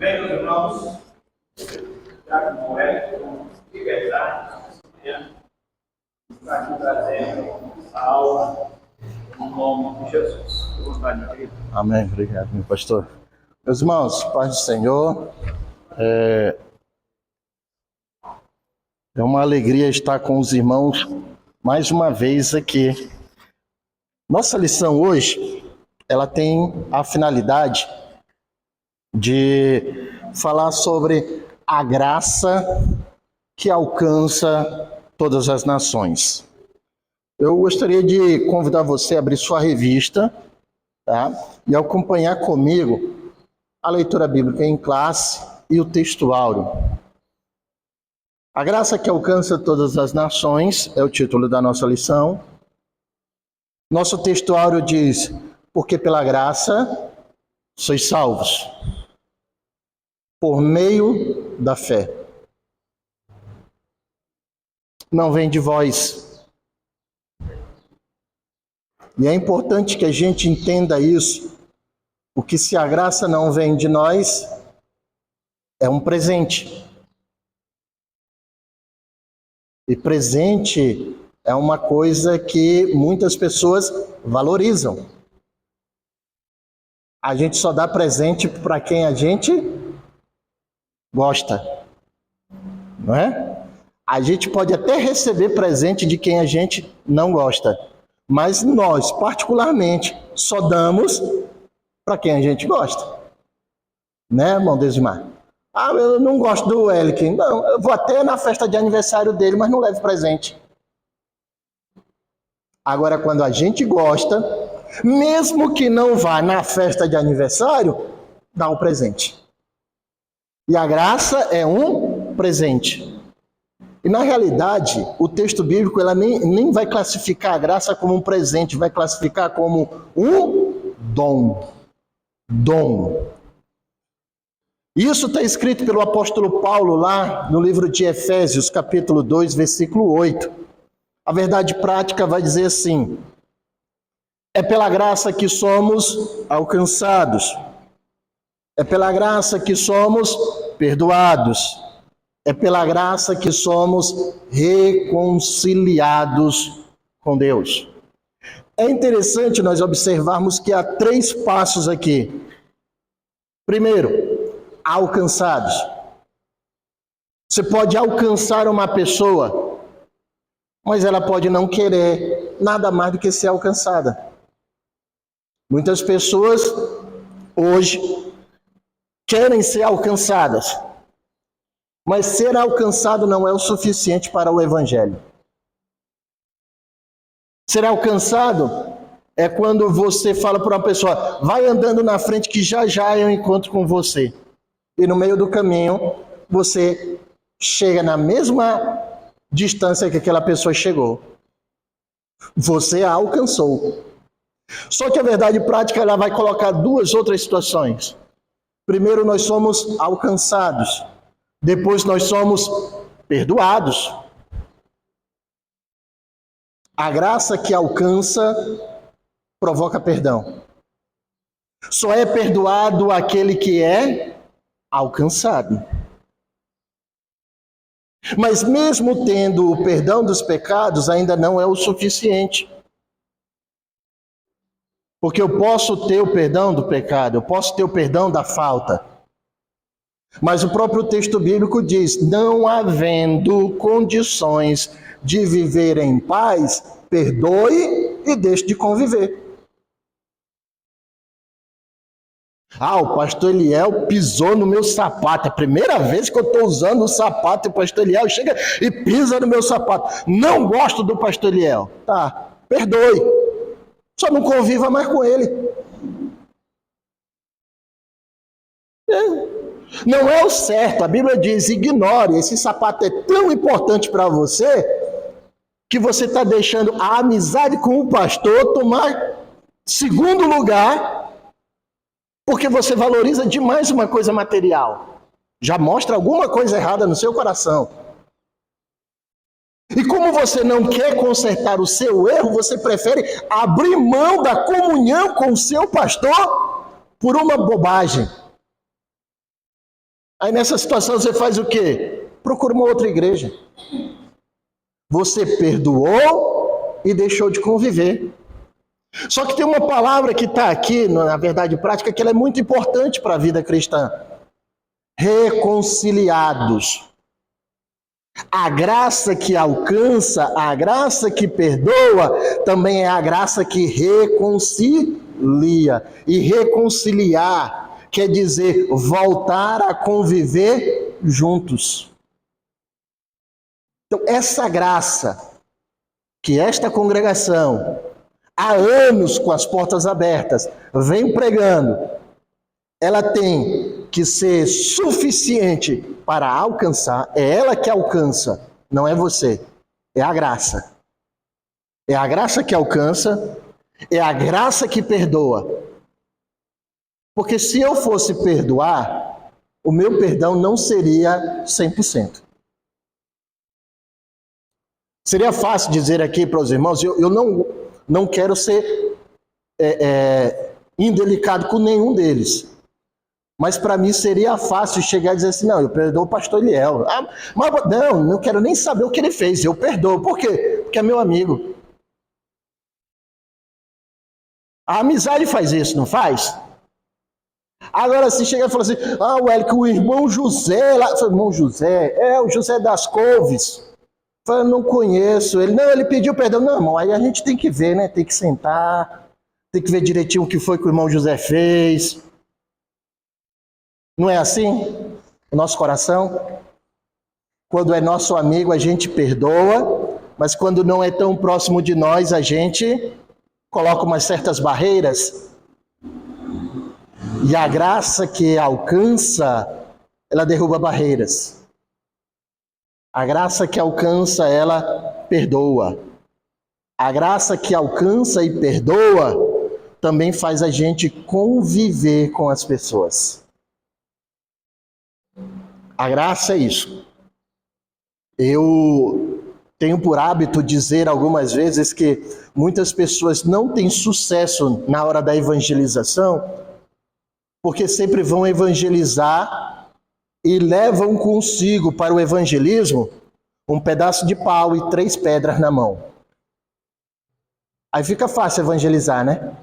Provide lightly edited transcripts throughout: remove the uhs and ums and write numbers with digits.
Bem, meus irmãos, já como é, de verdade, está aqui trazendo a aula no nome de Jesus. Amém, obrigado, meu pastor. Meus irmãos, paz do Senhor, é uma alegria estar com os irmãos mais uma vez aqui. Nossa lição hoje, ela tem a finalidade de falar sobre a graça que alcança todas as nações. Eu gostaria de convidar você a abrir sua revista, tá? E acompanhar comigo a leitura bíblica em classe e o texto áureo. A graça que alcança todas as nações é o título da nossa lição. Nosso texto áureo diz: porque pela graça sois salvos, por meio da fé. Não vem de vós. E é importante que a gente entenda isso, porque se a graça não vem de nós, é um presente. E presente é uma coisa que muitas pessoas valorizam. A gente só dá presente para quem a gente gosta, não é? A gente pode até receber presente de quem a gente não gosta, mas nós, particularmente, só damos para quem a gente gosta. Né, irmão Desimar? Ah, eu não gosto do Elikin. Não, eu vou até na festa de aniversário dele, mas não levo presente. Agora, quando a gente gosta, mesmo que não vá na festa de aniversário, dá um presente. E a graça é um presente. E na realidade, o texto bíblico ela nem vai classificar a graça como um presente, vai classificar como um dom. Dom. Isso está escrito pelo apóstolo Paulo lá no livro de Efésios, capítulo 2, versículo 8. A verdade prática vai dizer assim: é pela graça que somos alcançados, é pela graça que somos perdoados, é pela graça que somos reconciliados com Deus. É interessante nós observarmos que há 3 passos aqui. Primeiro, alcançados. Você pode alcançar uma pessoa, mas ela pode não querer nada mais do que ser alcançada. Muitas pessoas hoje querem ser alcançadas, mas ser alcançado não é o suficiente para o evangelho. Ser alcançado é quando você fala para uma pessoa: vai andando na frente que já já eu encontro com você. E no meio do caminho, você chega na mesma distância que aquela pessoa chegou. Você a alcançou. Só que a verdade prática ela vai colocar 2 outras situações. Primeiro, nós somos alcançados. Depois, nós somos perdoados. A graça que alcança provoca perdão. Só é perdoado aquele que é alcançado. Mas mesmo tendo o perdão dos pecados, ainda não é o suficiente. Porque eu posso ter o perdão do pecado, eu posso ter o perdão da falta. Mas o próprio texto bíblico diz: não havendo condições de viver em paz, perdoe e deixe de conviver. Ah, o pastor Eliel pisou no meu sapato. É a primeira vez que eu estou usando o sapato e o pastor Eliel chega e pisa no meu sapato. Não gosto do pastor Eliel. Tá, perdoe. Só não conviva mais com ele. Não é o certo. A Bíblia diz: ignore. Esse sapato é tão importante para você que você está deixando a amizade com o pastor tomar segundo lugar, porque você valoriza demais uma coisa material. Já mostra alguma coisa errada no seu coração. E como você não quer consertar o seu erro, você prefere abrir mão da comunhão com o seu pastor por uma bobagem. Aí nessa situação você faz o quê? Procura uma outra igreja. Você perdoou e deixou de conviver. Só que tem uma palavra que está aqui, na verdade prática, que ela é muito importante para a vida cristã. Reconciliados. A graça que alcança, a graça que perdoa, também é a graça que reconcilia. E reconciliar quer dizer voltar a conviver juntos. Então, essa graça que esta congregação, há anos com as portas abertas, vem pregando, ela tem que ser suficiente para alcançar, é ela que alcança, não é você, é a graça. É a graça que alcança, é a graça que perdoa. Porque se eu fosse perdoar, o meu perdão não seria 100%. Seria fácil dizer aqui para os irmãos, eu não quero ser indelicado com nenhum deles. Mas para mim seria fácil chegar e dizer assim, não, eu perdoo o pastor Eliel. Mas não quero nem saber o que ele fez, eu perdoo. Por quê? Porque é meu amigo. A amizade faz isso, não faz? Agora se chegar e falar assim, Wélio, o irmão José, lá, irmão José, o José das Couves. Eu não conheço ele. Não, ele pediu perdão. Não, irmão, aí a gente tem que ver, né? Tem que sentar, tem que ver direitinho o que foi que o irmão José fez. Não é assim? O nosso coração, quando é nosso amigo, a gente perdoa, mas quando não é tão próximo de nós, a gente coloca umas certas barreiras. E a graça que alcança, ela derruba barreiras. A graça que alcança, ela perdoa. A graça que alcança e perdoa também faz a gente conviver com as pessoas. A graça é isso. Eu tenho por hábito dizer algumas vezes que muitas pessoas não têm sucesso na hora da evangelização, porque sempre vão evangelizar e levam consigo para o evangelismo um pedaço de pau e 3 pedras na mão. Aí fica fácil evangelizar, né?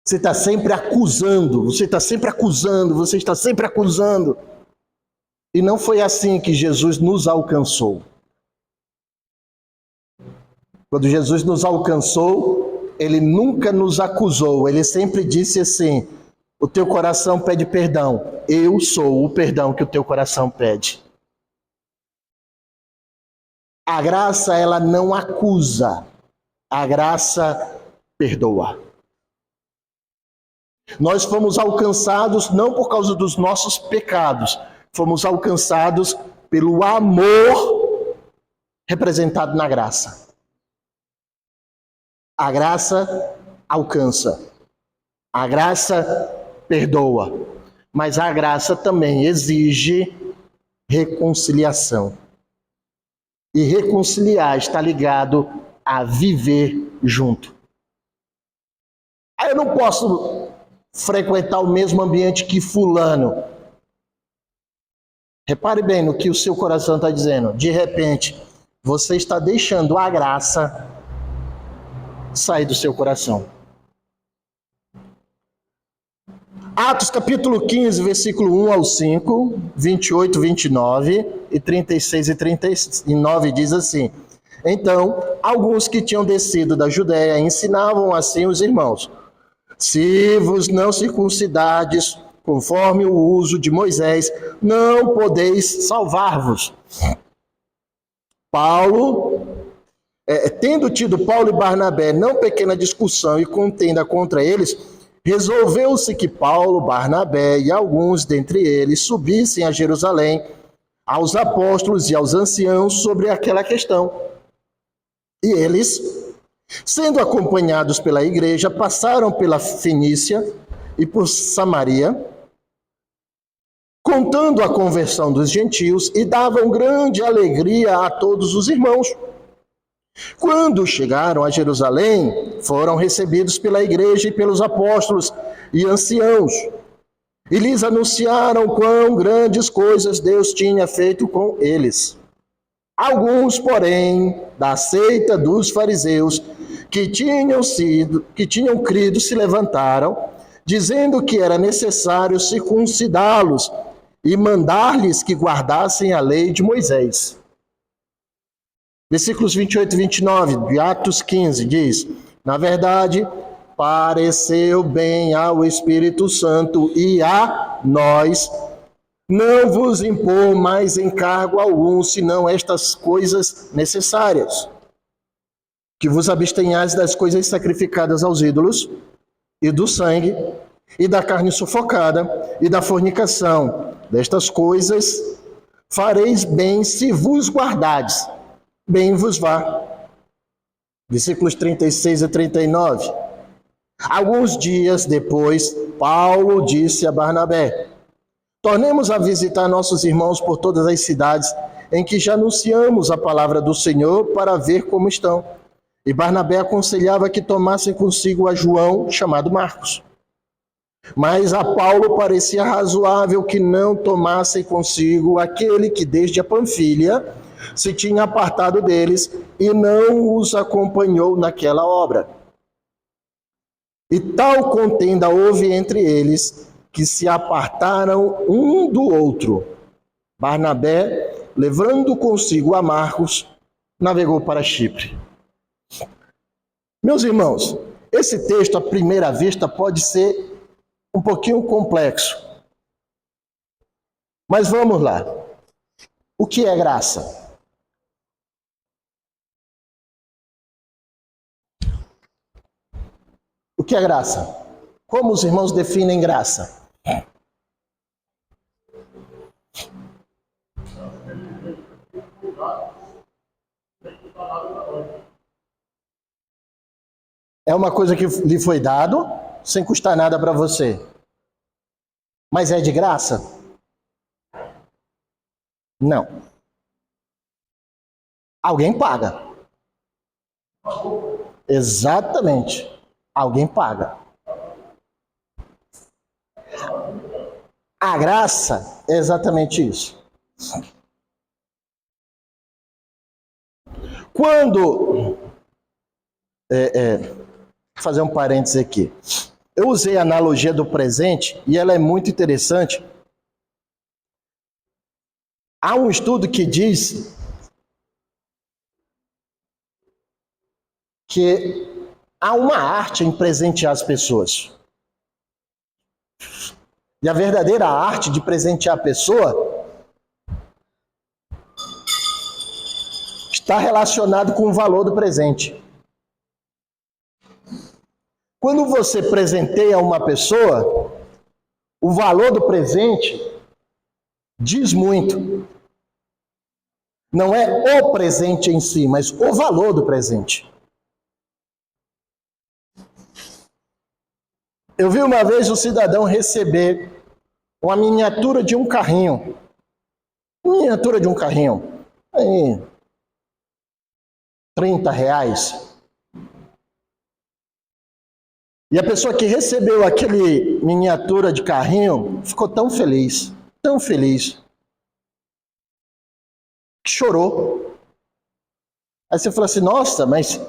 Você está sempre acusando, você está sempre acusando. E não foi assim que Jesus nos alcançou. Quando Jesus nos alcançou, ele nunca nos acusou, ele sempre disse assim, o teu coração pede perdão, eu sou o perdão que o teu coração pede. A graça, ela não acusa, a graça perdoa. Nós fomos alcançados não por causa dos nossos pecados, fomos alcançados pelo amor representado na graça. A graça alcança, a graça perdoa, mas a graça também exige reconciliação. E reconciliar está ligado a viver junto. Aí eu não posso frequentar o mesmo ambiente que fulano. Repare bem no que o seu coração está dizendo. De repente, você está deixando a graça sair do seu coração. Atos capítulo 15, versículo 1 ao 5, 28, 29 e 36 e 39 diz assim: Então, alguns que tinham descido da Judéia ensinavam assim os irmãos: Se vos não circuncidardes conforme o uso de Moisés, não podeis salvar-vos. Tendo tido Paulo e Barnabé não pequena discussão e contenda contra eles, resolveu-se que Paulo, Barnabé e alguns dentre eles subissem a Jerusalém aos apóstolos e aos anciãos sobre aquela questão. E eles, sendo acompanhados pela igreja, passaram pela Fenícia e por Samaria, contando a conversão dos gentios, e davam grande alegria a todos os irmãos. Quando chegaram a Jerusalém, foram recebidos pela igreja e pelos apóstolos e anciãos. e lhes anunciaram quão grandes coisas Deus tinha feito com eles. Alguns, porém, da seita dos fariseus, que tinham crido, se levantaram, dizendo que era necessário circuncidá-los e mandar-lhes que guardassem a lei de Moisés. Versículos 28 e 29 de Atos 15 diz: na verdade, pareceu bem ao Espírito Santo e a nós não vos impor mais encargo algum, senão estas coisas necessárias: que vos abstenhais das coisas sacrificadas aos ídolos, e do sangue, e da carne sufocada, e da fornicação. Destas coisas fareis bem se vos guardardes. Bem vos vá. Versículos 36 a 39. Alguns dias depois, Paulo disse a Barnabé: tornemos a visitar nossos irmãos por todas as cidades em que já anunciamos a palavra do Senhor, para ver como estão. E Barnabé aconselhava que tomassem consigo a João, chamado Marcos. Mas a Paulo parecia razoável que não tomassem consigo aquele que desde a Panfilha se tinha apartado deles e não os acompanhou naquela obra. E tal contenda houve entre eles, que se apartaram um do outro. Barnabé, levando consigo a Marcos, navegou para Chipre. Meus irmãos, esse texto, à primeira vista, pode ser um pouquinho complexo. Mas vamos lá. O que é graça? O que é graça? Como os irmãos definem graça? É uma coisa que lhe foi dado sem custar nada para você. Mas é de graça? Não. Alguém paga. Exatamente. Alguém paga. A graça é exatamente isso. Quando... Vou fazer um parênteses aqui. Eu usei a analogia do presente e ela é muito interessante. Há um estudo que diz que há uma arte em presentear as pessoas. E a verdadeira arte de presentear a pessoa está relacionado com o valor do presente. Quando você presenteia uma pessoa, o valor do presente diz muito. Não é o presente em si, mas o valor do presente. Eu vi uma vez um cidadão receber uma miniatura de um carrinho. Miniatura de um carrinho. Aí, R$30. E a pessoa que recebeu aquele miniatura de carrinho ficou tão feliz, que chorou. Aí você falou assim: nossa, mas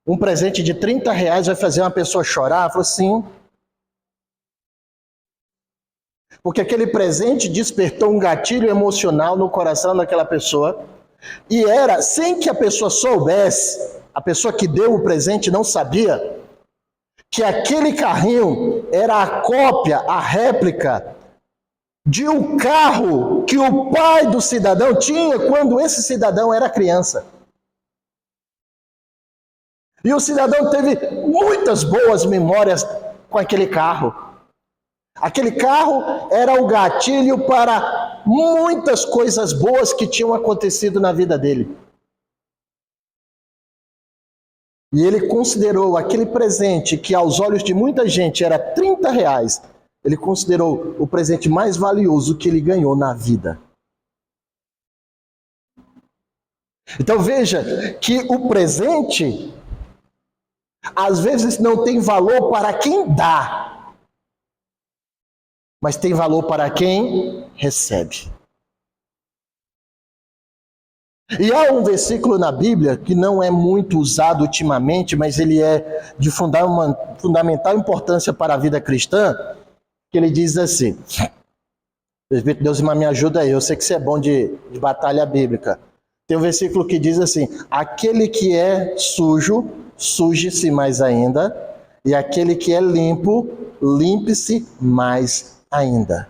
um presente de R$30 vai fazer uma pessoa chorar? Falou: sim. Porque aquele presente despertou um gatilho emocional no coração daquela pessoa. E era, sem que a pessoa soubesse, a pessoa que deu o presente não sabia, que aquele carrinho era a cópia, a réplica de um carro que o pai do cidadão tinha quando esse cidadão era criança. E o cidadão teve muitas boas memórias com aquele carro. Aquele carro era o gatilho para muitas coisas boas que tinham acontecido na vida dele. E ele considerou aquele presente que aos olhos de muita gente era R$30, ele considerou o presente mais valioso que ele ganhou na vida. Então veja que o presente às vezes não tem valor para quem dá, mas tem valor para quem recebe. E há um versículo na Bíblia que não é muito usado ultimamente, mas ele é de fundamental importância para a vida cristã, que ele diz assim: Deus me ajuda aí, eu sei que você é bom de batalha bíblica. Tem um versículo que diz assim: aquele que é sujo, suje-se mais ainda, e aquele que é limpo, limpe-se mais ainda.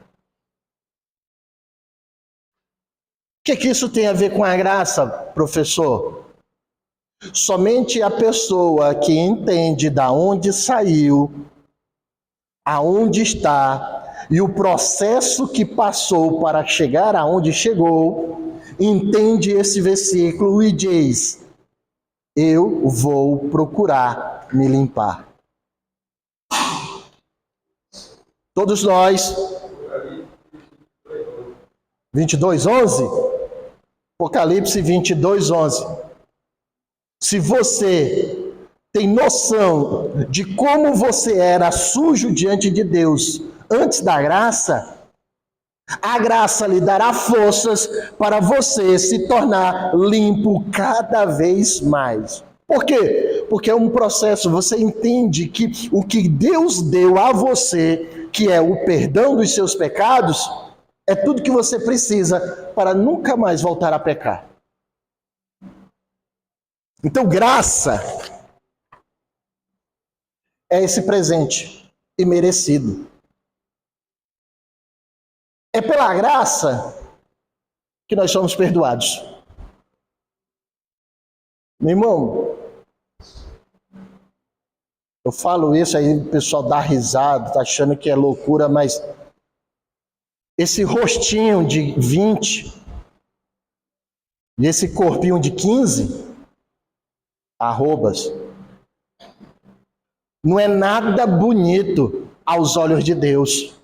O que isso tem a ver com a graça, professor? Somente a pessoa que entende da onde saiu, aonde está e o processo que passou para chegar aonde chegou, entende esse versículo e diz: eu vou procurar me limpar. Todos nós, 22:11, Apocalipse 22:11. Se você tem noção de como você era sujo diante de Deus antes da graça, a graça lhe dará forças para você se tornar limpo cada vez mais. Por quê? Porque é um processo. Você entende que o que Deus deu a você, que é o perdão dos seus pecados, é tudo que você precisa para nunca mais voltar a pecar. Então, graça é esse presente imerecido. É pela graça que nós somos perdoados. Meu irmão, eu falo isso aí, o pessoal dá risada, tá achando que é loucura, mas esse rostinho de 20 e esse corpinho de 15, arrobas, não é nada bonito aos olhos de Deus.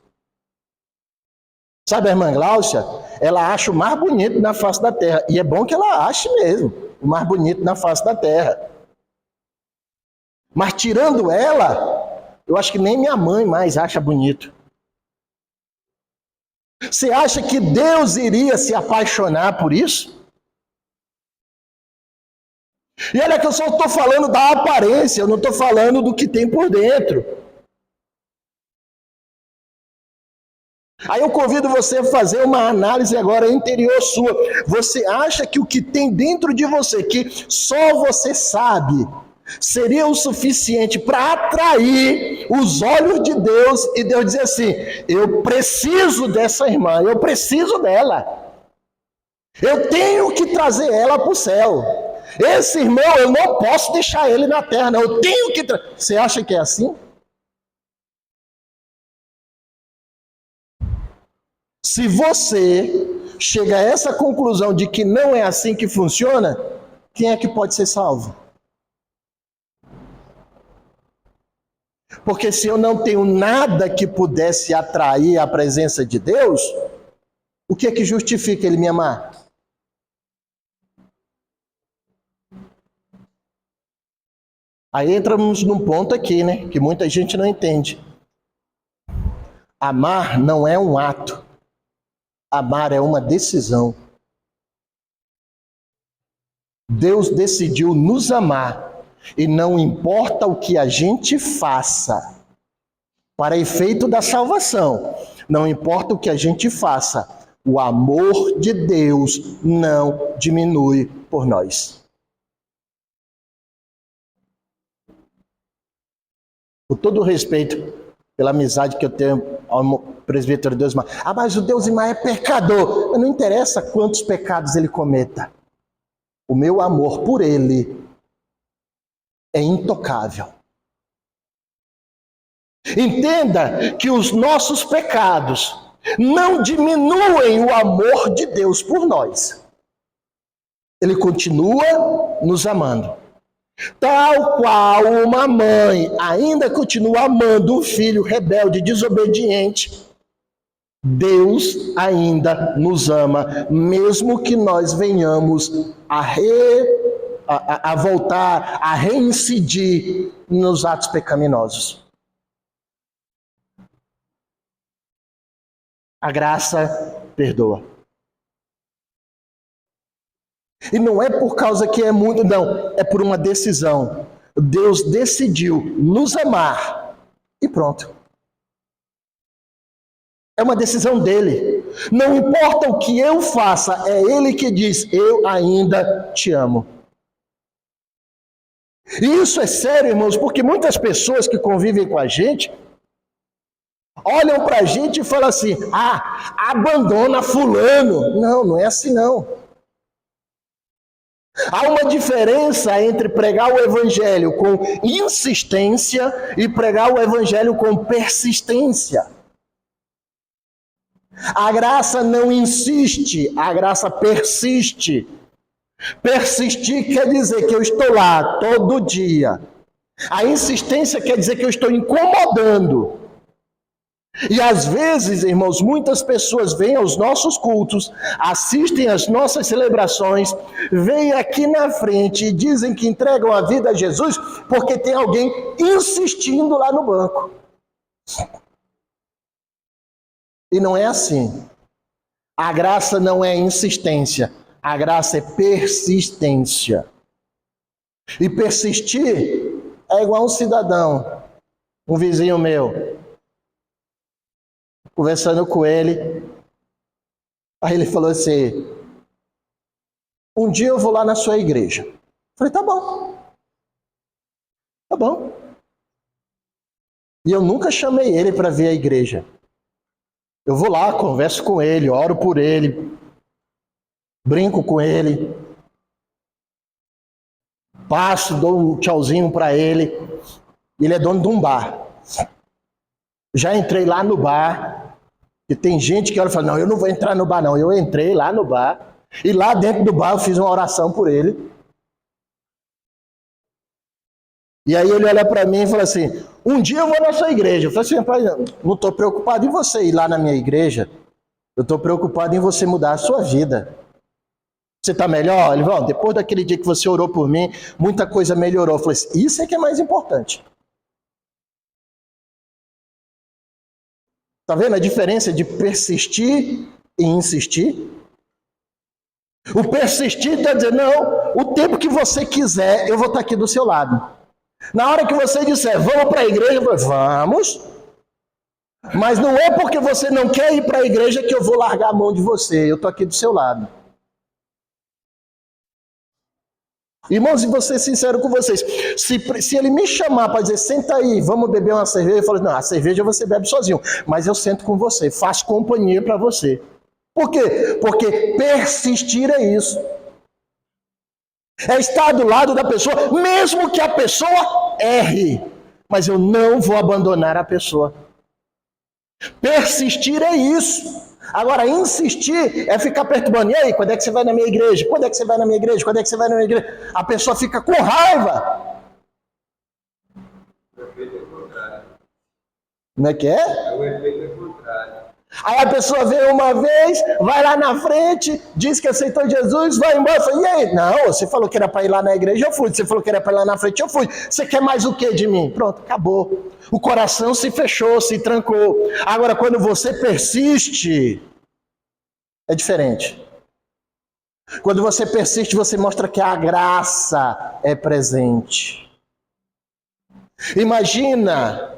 Sabe a irmã Gláucia? Ela acha o mais bonito na face da terra. E é bom que ela ache mesmo o mais bonito na face da terra. Mas tirando ela, eu acho que nem minha mãe mais acha bonito. Você acha que Deus iria se apaixonar por isso? E olha que eu só estou falando da aparência, eu não estou falando do que tem por dentro. Aí eu convido você a fazer uma análise agora interior sua. Você acha que o que tem dentro de você, que só você sabe, seria o suficiente para atrair os olhos de Deus e Deus dizer assim: eu preciso dessa irmã, eu preciso dela. Eu tenho que trazer ela para o céu. Esse irmão, eu não posso deixar ele na terra, não. Eu tenho que trazer. Você acha que é assim? Se você chega a essa conclusão de que não é assim que funciona, quem é que pode ser salvo? Porque se eu não tenho nada que pudesse atrair a presença de Deus, o que é que justifica ele me amar? Aí entramos num ponto aqui, né, que muita gente não entende. Amar não é um ato. Amar é uma decisão. Deus decidiu nos amar e não importa o que a gente faça para efeito da salvação, não importa o que a gente faça, o amor de Deus não diminui por nós. Com todo o respeito pela amizade que eu tenho ao presbítero Deusmar. Ah, mas o Deusmar é pecador. Não interessa quantos pecados ele cometa. O meu amor por ele é intocável. Entenda que os nossos pecados não diminuem o amor de Deus por nós. Ele continua nos amando. Tal qual uma mãe ainda continua amando o filho rebelde, desobediente, Deus ainda nos ama, mesmo que nós venhamos a voltar, a reincidir nos atos pecaminosos. A graça perdoa. E não é por causa que é muito, não. É por uma decisão. Deus decidiu nos amar. E pronto. É uma decisão dele. Não importa o que eu faça, é ele que diz, eu ainda te amo. E isso é sério, irmãos, porque muitas pessoas que convivem com a gente olham para a gente e falam assim, abandona fulano. Não, não é assim não. Há uma diferença entre pregar o evangelho com insistência e pregar o evangelho com persistência. A graça não insiste, a graça persiste. Persistir quer dizer que eu estou lá todo dia. A insistência quer dizer que eu estou incomodando. E às vezes, irmãos, muitas pessoas vêm aos nossos cultos, assistem às nossas celebrações, vêm aqui na frente e dizem que entregam a vida a Jesus porque tem alguém insistindo lá no banco. E não é assim. A graça não é insistência, a graça é persistência. E persistir é igual um cidadão, um vizinho meu. Conversando com ele, aí ele falou assim, um dia eu vou lá na sua igreja. Eu falei, tá bom. Tá bom. E eu nunca chamei ele para ver a igreja. Eu vou lá, converso com ele, oro por ele, brinco com ele, passo, dou um tchauzinho para ele. Ele é dono de um bar. Já entrei lá no bar. E tem gente que olha e fala, não, eu não vou entrar no bar não. Eu entrei lá no bar. E lá dentro do bar eu fiz uma oração por ele. E aí ele olha para mim e fala assim, um dia eu vou na sua igreja. Eu falei assim, rapaz, não estou preocupado em você ir lá na minha igreja. Eu estou preocupado em você mudar a sua vida. Você está melhor? Ele falou, depois daquele dia que você orou por mim, muita coisa melhorou. Eu falei assim, isso é que é mais importante. Está vendo a diferença de persistir e insistir? O persistir está dizendo, não, o tempo que você quiser, eu vou estar aqui do seu lado. Na hora que você disser, vamos para a igreja, eu falo, vamos. Mas não é porque você não quer ir para a igreja que eu vou largar a mão de você. Eu estou aqui do seu lado. Irmãos, e vou ser sincero com vocês. Se ele me chamar para dizer, senta aí, vamos beber uma cerveja, eu falo, não, a cerveja você bebe sozinho. Mas eu sento com você, faço companhia para você. Por quê? Porque persistir é isso. É estar do lado da pessoa, mesmo que a pessoa erre. Mas eu não vou abandonar a pessoa. Persistir é isso. Agora, insistir é ficar perturbando. E aí, quando é que você vai na minha igreja? Quando é que você vai na minha igreja? Quando é que você vai na minha igreja? A pessoa fica com raiva. O efeito é contrário. Como é que é? O efeito é contrário. Aí a pessoa vem uma vez, vai lá na frente, diz que aceitou Jesus, vai embora. Fala, e aí? Não, você falou que era para ir lá na igreja, eu fui. Você falou que era para ir lá na frente, eu fui. Você quer mais o que de mim? Pronto, acabou. O coração se fechou, se trancou. Agora, quando você persiste, é diferente. Quando você persiste, você mostra que a graça é presente. Imagina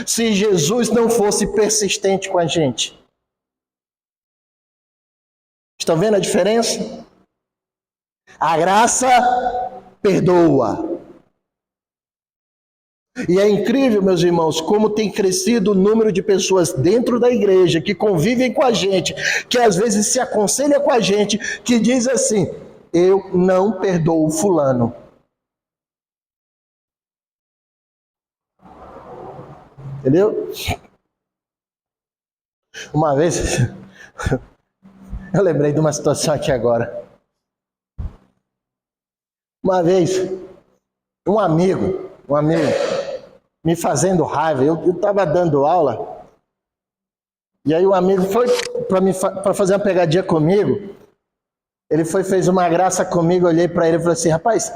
se Jesus não fosse persistente com a gente. Estão vendo a diferença? A graça perdoa. E é incrível, meus irmãos, como tem crescido o número de pessoas dentro da igreja que convivem com a gente, que às vezes se aconselha com a gente, que diz assim, eu não perdoo fulano. Entendeu? Uma vez, eu lembrei de uma situação aqui agora. Uma vez, um amigo, me fazendo raiva, eu estava dando aula, e aí um amigo foi para fazer uma pegadinha comigo, ele fez uma graça comigo, eu olhei para ele e falei assim, rapaz,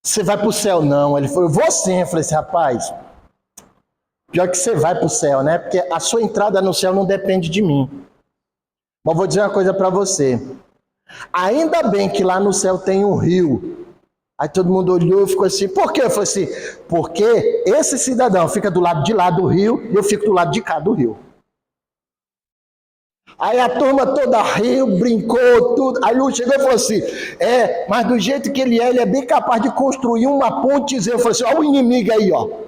você vai para o céu? Não. Ele falou, vou sim. Eu falei assim, rapaz, Pior que você vai para o céu, né? Porque a sua entrada no céu não depende de mim. Mas vou dizer uma coisa para você. Ainda bem que lá no céu tem um rio. Aí todo mundo olhou e ficou assim, por quê? Eu falei assim, porque esse cidadão fica do lado de lá do rio e eu fico do lado de cá do rio. Aí a turma toda riu, brincou, tudo. Aí Lúcio chegou e falou assim, mas do jeito que ele é bem capaz de construir uma pontezinha. Eu falei assim, olha o inimigo aí, ó.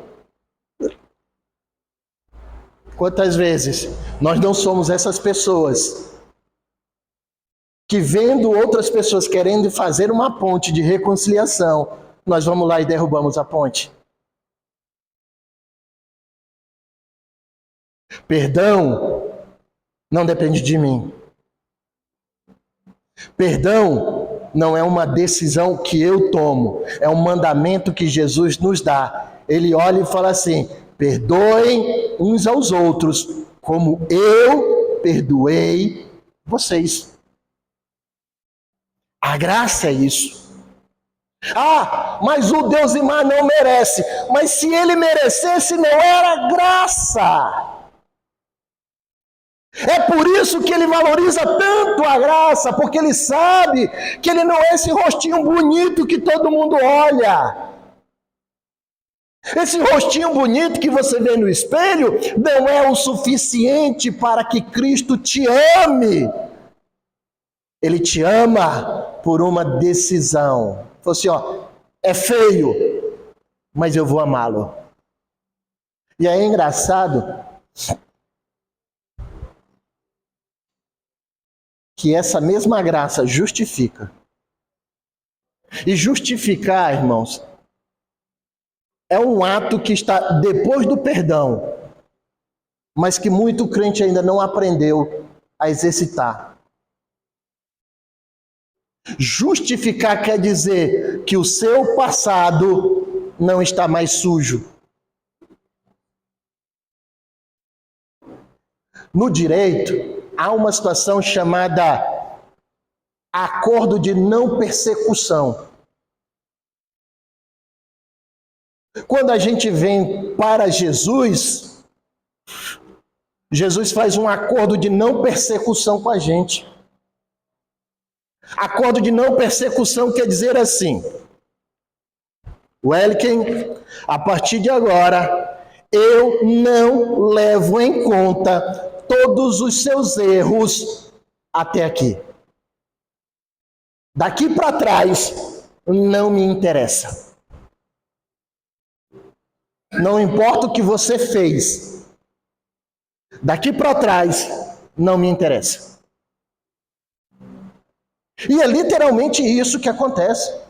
Quantas vezes nós não somos essas pessoas que, vendo outras pessoas querendo fazer uma ponte de reconciliação, nós vamos lá e derrubamos a ponte? Perdão não depende de mim. Perdão não é uma decisão que eu tomo, é um mandamento que Jesus nos dá. Ele olha e fala assim, perdoem uns aos outros, como eu perdoei vocês. A graça é isso. Mas o Deus Imar não merece. Mas se ele merecesse, não era graça. É por isso que ele valoriza tanto a graça, porque ele sabe que ele não é esse rostinho bonito que todo mundo olha. Esse rostinho bonito que você vê no espelho não é o suficiente para que Cristo te ame. Ele te ama por uma decisão. Falou assim, é feio, mas eu vou amá-lo. E aí é engraçado que essa mesma graça justifica. E justificar, irmãos, é um ato que está depois do perdão, mas que muito crente ainda não aprendeu a exercitar. Justificar quer dizer que o seu passado não está mais sujo. No direito, há uma situação chamada acordo de não persecução. Quando a gente vem para Jesus, Jesus faz um acordo de não persecução com a gente. Acordo de não persecução quer dizer assim, Wellington, a partir de agora, eu não levo em conta todos os seus erros até aqui. Daqui para trás, não me interessa. Não importa o que você fez. Daqui para trás, não me interessa. E é literalmente isso que acontece.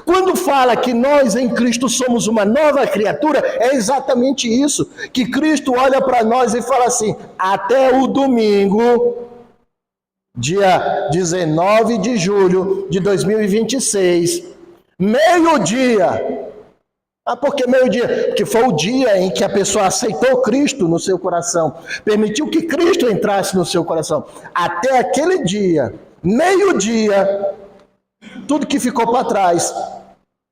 Quando fala que nós em Cristo somos uma nova criatura, é exatamente isso. Que Cristo olha para nós e fala assim, até o domingo, dia 19 de julho de 2026, meio-dia. Por que meio-dia? Porque foi o dia em que a pessoa aceitou Cristo no seu coração, permitiu que Cristo entrasse no seu coração. Até aquele dia, meio-dia, tudo que ficou para trás,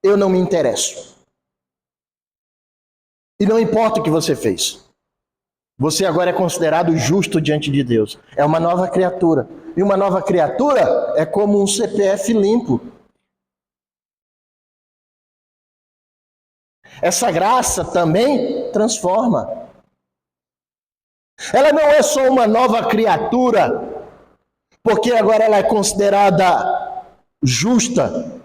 eu não me interesso. E não importa o que você fez. Você agora é considerado justo diante de Deus. É uma nova criatura. E uma nova criatura é como um CPF limpo. Essa graça também transforma. Ela não é só uma nova criatura, porque agora ela é considerada justa.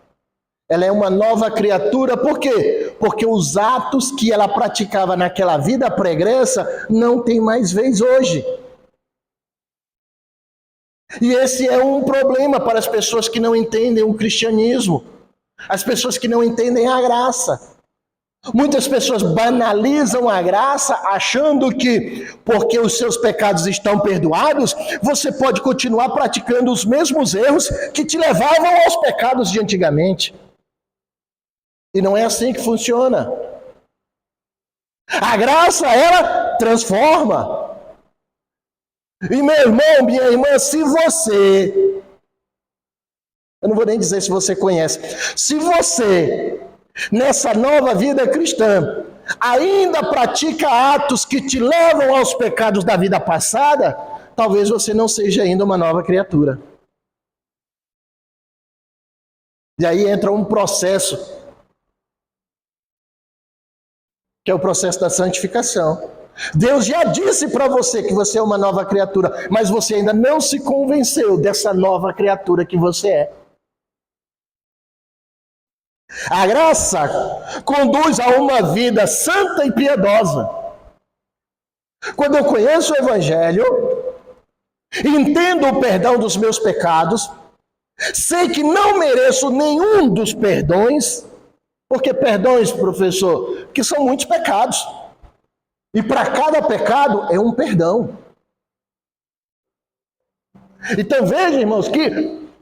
Ela é uma nova criatura, por quê? Porque os atos que ela praticava naquela vida pregressa não tem mais vez hoje. E esse é um problema para as pessoas que não entendem o cristianismo, as pessoas que não entendem a graça. Muitas pessoas banalizam a graça, achando que, porque os seus pecados estão perdoados, você pode continuar praticando os mesmos erros que te levavam aos pecados de antigamente. E não é assim que funciona. A graça, ela transforma. E meu irmão, minha irmã, se você... Eu não vou nem dizer se você conhece. Se você... nessa nova vida cristã, ainda pratica atos que te levam aos pecados da vida passada, talvez você não seja ainda uma nova criatura. E aí entra um processo, que é o processo da santificação. Deus já disse para você que você é uma nova criatura, mas você ainda não se convenceu dessa nova criatura que você é. A graça conduz a uma vida santa e piedosa. Quando eu conheço o Evangelho, entendo o perdão dos meus pecados, sei que não mereço nenhum dos perdões, porque perdões, professor, que são muitos pecados. E para cada pecado é um perdão. Então veja, irmãos, que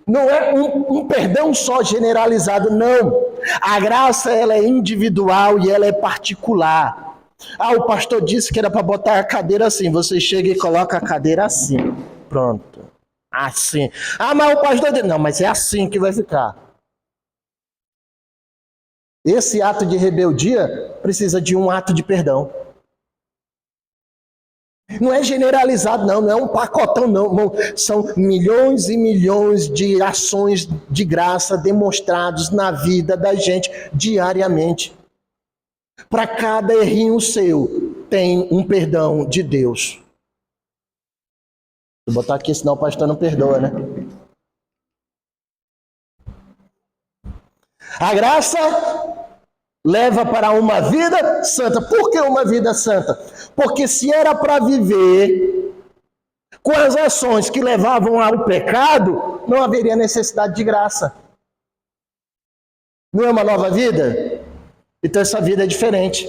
não é um perdão só generalizado, não. A graça, ela é individual e ela é particular. O pastor disse que era para botar a cadeira assim. Você chega e coloca a cadeira assim. Pronto. Assim. Mas o pastor disse, não, mas é assim que vai ficar. Esse ato de rebeldia precisa de um ato de perdão. Não é generalizado, não é um pacotão, não. São milhões e milhões de ações de graça demonstrados na vida da gente diariamente. Para cada errinho seu, tem um perdão de Deus. Vou botar aqui, senão o pastor não perdoa, né? A graça leva para uma vida santa. Por que uma vida santa? Porque se era para viver com as ações que levavam ao pecado, não haveria necessidade de graça. Não é uma nova vida? Então essa vida é diferente.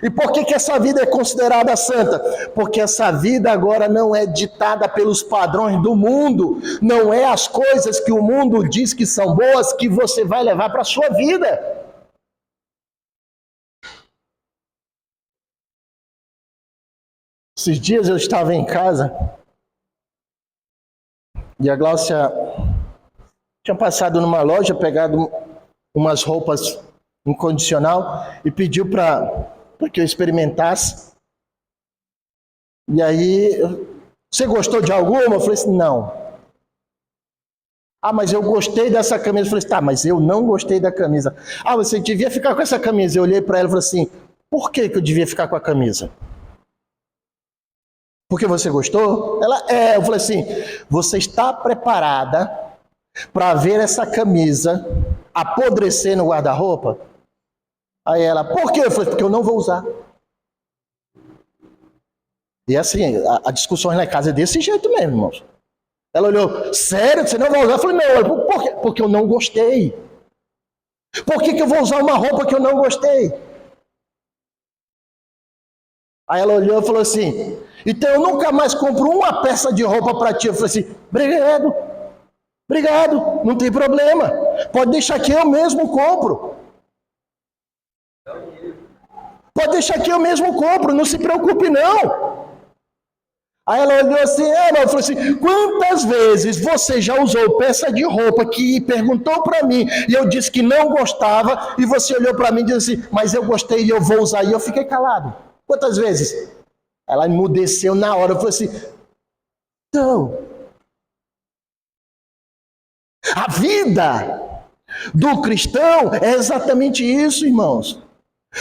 E por que essa vida é considerada santa? Porque essa vida agora não é ditada pelos padrões do mundo, não é as coisas que o mundo diz que são boas que você vai levar para a sua vida. Esses dias eu estava em casa e a Gláucia tinha passado numa loja, pegado umas roupas incondicional e pediu para que eu experimentasse. E aí, você gostou de alguma? Eu falei assim, não. Mas eu gostei dessa camisa. Eu falei assim, tá, mas eu não gostei da camisa. Você devia ficar com essa camisa. Eu olhei para ela e falei assim, por que eu devia ficar com a camisa? Porque você gostou? Eu falei assim, você está preparada para ver essa camisa apodrecer no guarda-roupa? Aí ela, por quê? Eu falei, porque eu não vou usar. E assim, a discussão na casa é desse jeito mesmo, irmãos. Ela olhou, sério? Você não vai usar? Eu falei, não. Por quê? Porque eu não gostei. Por que eu vou usar uma roupa que eu não gostei? Aí ela olhou e falou assim, então eu nunca mais compro uma peça de roupa para ti. Eu falei assim, obrigado, não tem problema. Pode deixar que eu mesmo compro. Pode deixar que eu mesmo compro, não se preocupe não. Aí ela olhou assim, ela falou assim, quantas vezes você já usou peça de roupa que perguntou para mim e eu disse que não gostava e você olhou para mim e disse assim, mas eu gostei e eu vou usar, e eu fiquei calado. Quantas vezes? Ela emudeceu na hora, eu falei assim, então, a vida do cristão é exatamente isso, irmãos.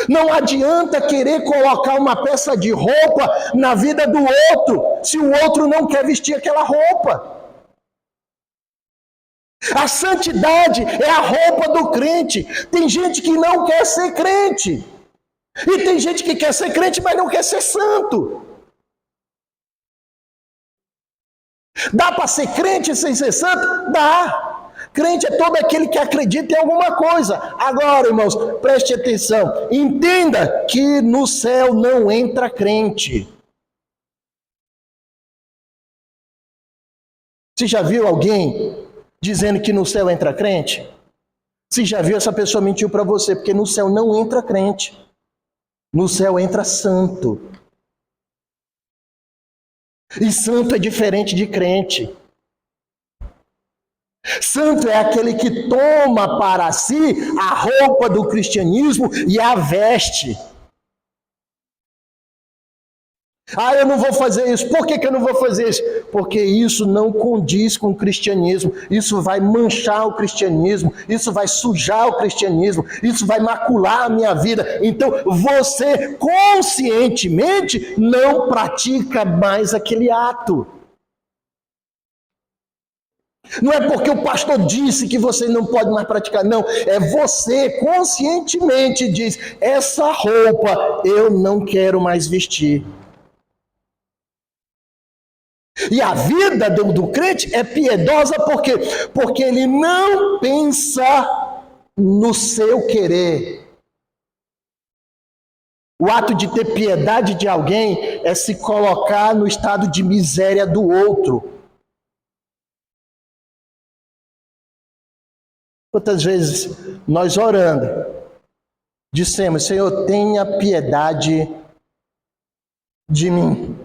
Não adianta querer colocar uma peça de roupa na vida do outro, se o outro não quer vestir aquela roupa. A santidade é a roupa do crente. Tem gente que não quer ser crente. E tem gente que quer ser crente, mas não quer ser santo. Dá para ser crente sem ser santo? Dá. Crente é todo aquele que acredita em alguma coisa. Agora, irmãos, preste atenção. Entenda que no céu não entra crente. Você já viu alguém dizendo que no céu entra crente? Você já viu, essa pessoa mentiu para você, porque no céu não entra crente. No céu entra santo. E santo é diferente de crente. Santo é aquele que toma para si a roupa do cristianismo e a veste. Ah, eu não vou fazer isso. Por que eu não vou fazer isso? Porque isso não condiz com o cristianismo. Isso vai manchar o cristianismo. Isso vai sujar o cristianismo. Isso vai macular a minha vida. Então, você conscientemente não pratica mais aquele ato. Não é porque o pastor disse que você não pode mais praticar, não. É você conscientemente diz, essa roupa eu não quero mais vestir. E a vida do crente é piedosa por quê? Porque ele não pensa no seu querer. O ato de ter piedade de alguém é se colocar no estado de miséria do outro. Quantas vezes nós orando, dissemos, Senhor, tenha piedade de mim.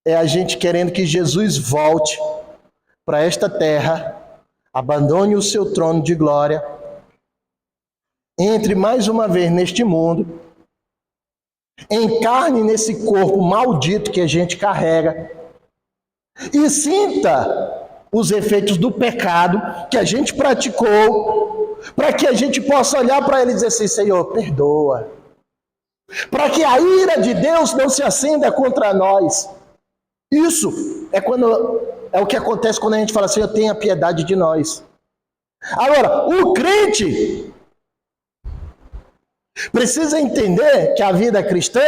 É a gente querendo que Jesus volte para esta terra, abandone o seu trono de glória, entre mais uma vez neste mundo, encarne nesse corpo maldito que a gente carrega e sinta os efeitos do pecado que a gente praticou, para que a gente possa olhar para ele e dizer assim, Senhor, perdoa. Para que a ira de Deus não se acenda contra nós. Isso é o que acontece quando a gente fala, Senhor, tenha piedade de nós. Agora, o crente precisa entender que a vida cristã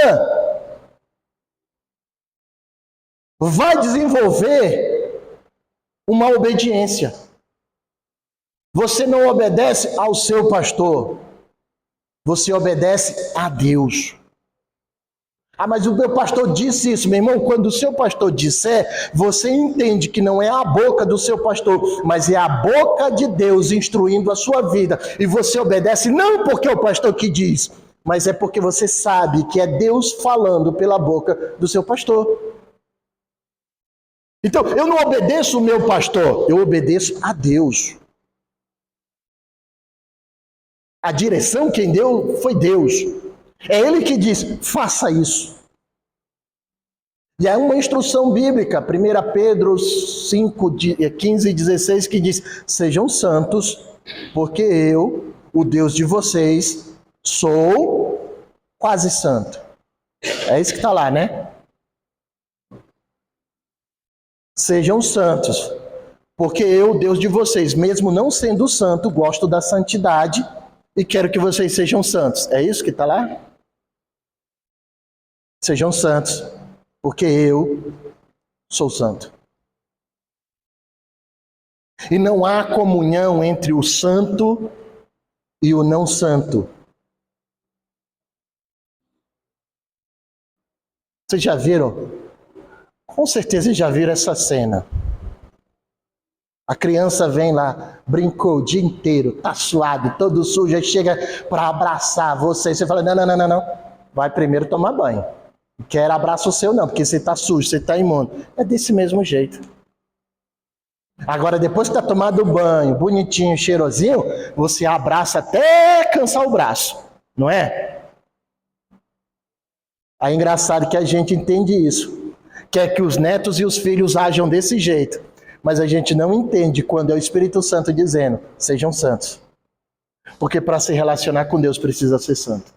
vai desenvolver uma obediência. Você não obedece ao seu pastor, você obedece a Deus. Ah, mas o meu pastor disse isso, meu irmão. Quando o seu pastor disser, você entende que não é a boca do seu pastor, mas é a boca de Deus instruindo a sua vida. E você obedece não porque é o pastor que diz, mas é porque você sabe que é Deus falando pela boca do seu pastor. Então, eu não obedeço o meu pastor, eu obedeço a Deus. A direção quem deu foi Deus. É Ele que diz, faça isso. E é uma instrução bíblica, 1 Pedro 5, 15 e 16, que diz, sejam santos, porque eu, o Deus de vocês, sou quase santo. É isso que está lá, né? Sejam santos, porque eu, o Deus de vocês, mesmo não sendo santo, gosto da santidade e quero que vocês sejam santos. É isso que está lá? Sejam santos, porque eu sou santo. E não há comunhão entre o santo e o não santo. Vocês já viram? Com certeza já viram essa cena. A criança vem lá, brincou o dia inteiro, tá suado, todo sujo, aí chega para abraçar você. Você fala, não. Vai primeiro tomar banho. Não quero abraço seu não, porque você tá sujo, você tá imundo. É desse mesmo jeito. Agora, depois que tá tomado o banho, bonitinho, cheirosinho, você abraça até cansar o braço, não é? É engraçado que a gente entende isso. Quer que os netos e os filhos ajam desse jeito. Mas a gente não entende quando é o Espírito Santo dizendo, sejam santos. Porque para se relacionar com Deus precisa ser santo.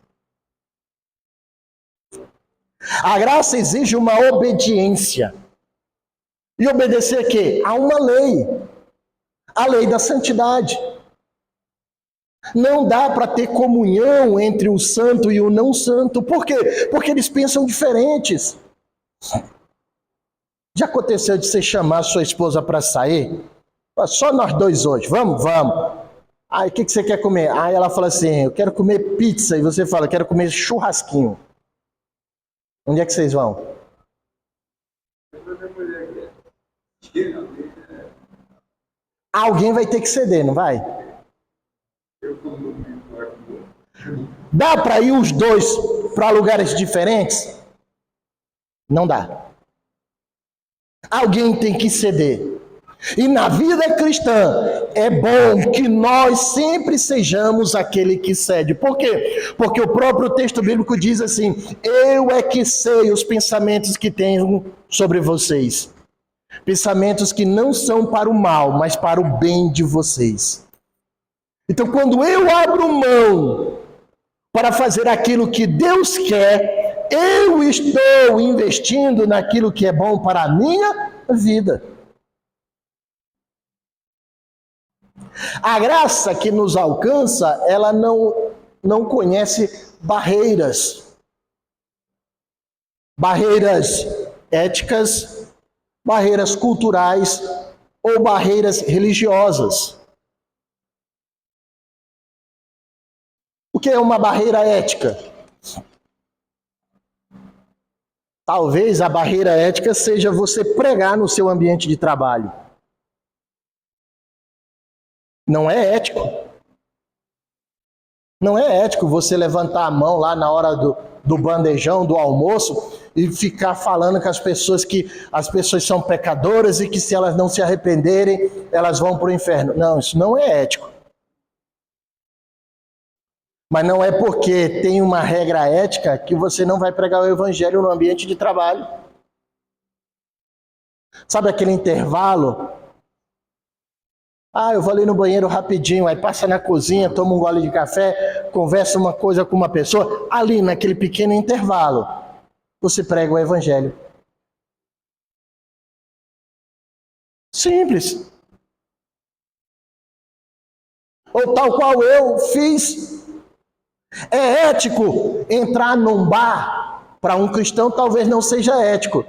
A graça exige uma obediência. E obedecer a quê? A uma lei. A lei da santidade. Não dá para ter comunhão entre o santo e o não santo. Por quê? Porque eles pensam diferentes. Já aconteceu de você chamar sua esposa para sair? Só nós dois hoje, vamos? Aí, o que você quer comer? Aí ela fala assim, eu quero comer pizza. E você fala, quero comer churrasquinho. Onde é que vocês vão? Alguém vai ter que ceder, não vai? Dá para ir os dois para lugares diferentes? Não dá. Alguém tem que ceder. E na vida cristã, é bom que nós sempre sejamos aquele que cede. Por quê? Porque o próprio texto bíblico diz assim: eu é que sei os pensamentos que tenho sobre vocês. Pensamentos que não são para o mal, mas para o bem de vocês. Então, quando eu abro mão para fazer aquilo que Deus quer, eu estou investindo naquilo que é bom para a minha vida. A graça que nos alcança, ela não conhece barreiras. Barreiras éticas, barreiras culturais ou barreiras religiosas. O que é uma barreira ética? Talvez a barreira ética seja você pregar no seu ambiente de trabalho. Não é ético. Não é ético você levantar a mão lá na hora do bandejão, do almoço, e ficar falando com as pessoas que as pessoas são pecadoras e que se elas não se arrependerem, elas vão para o inferno. Não, isso não é ético. Mas não é porque tem uma regra ética que você não vai pregar o evangelho no ambiente de trabalho. Sabe aquele intervalo? Eu vou ali no banheiro rapidinho, aí passa na cozinha, toma um gole de café, conversa uma coisa com uma pessoa. Ali, naquele pequeno intervalo, você prega o evangelho. Simples. Ou tal qual eu fiz. É ético entrar num bar? Para um cristão talvez não seja ético.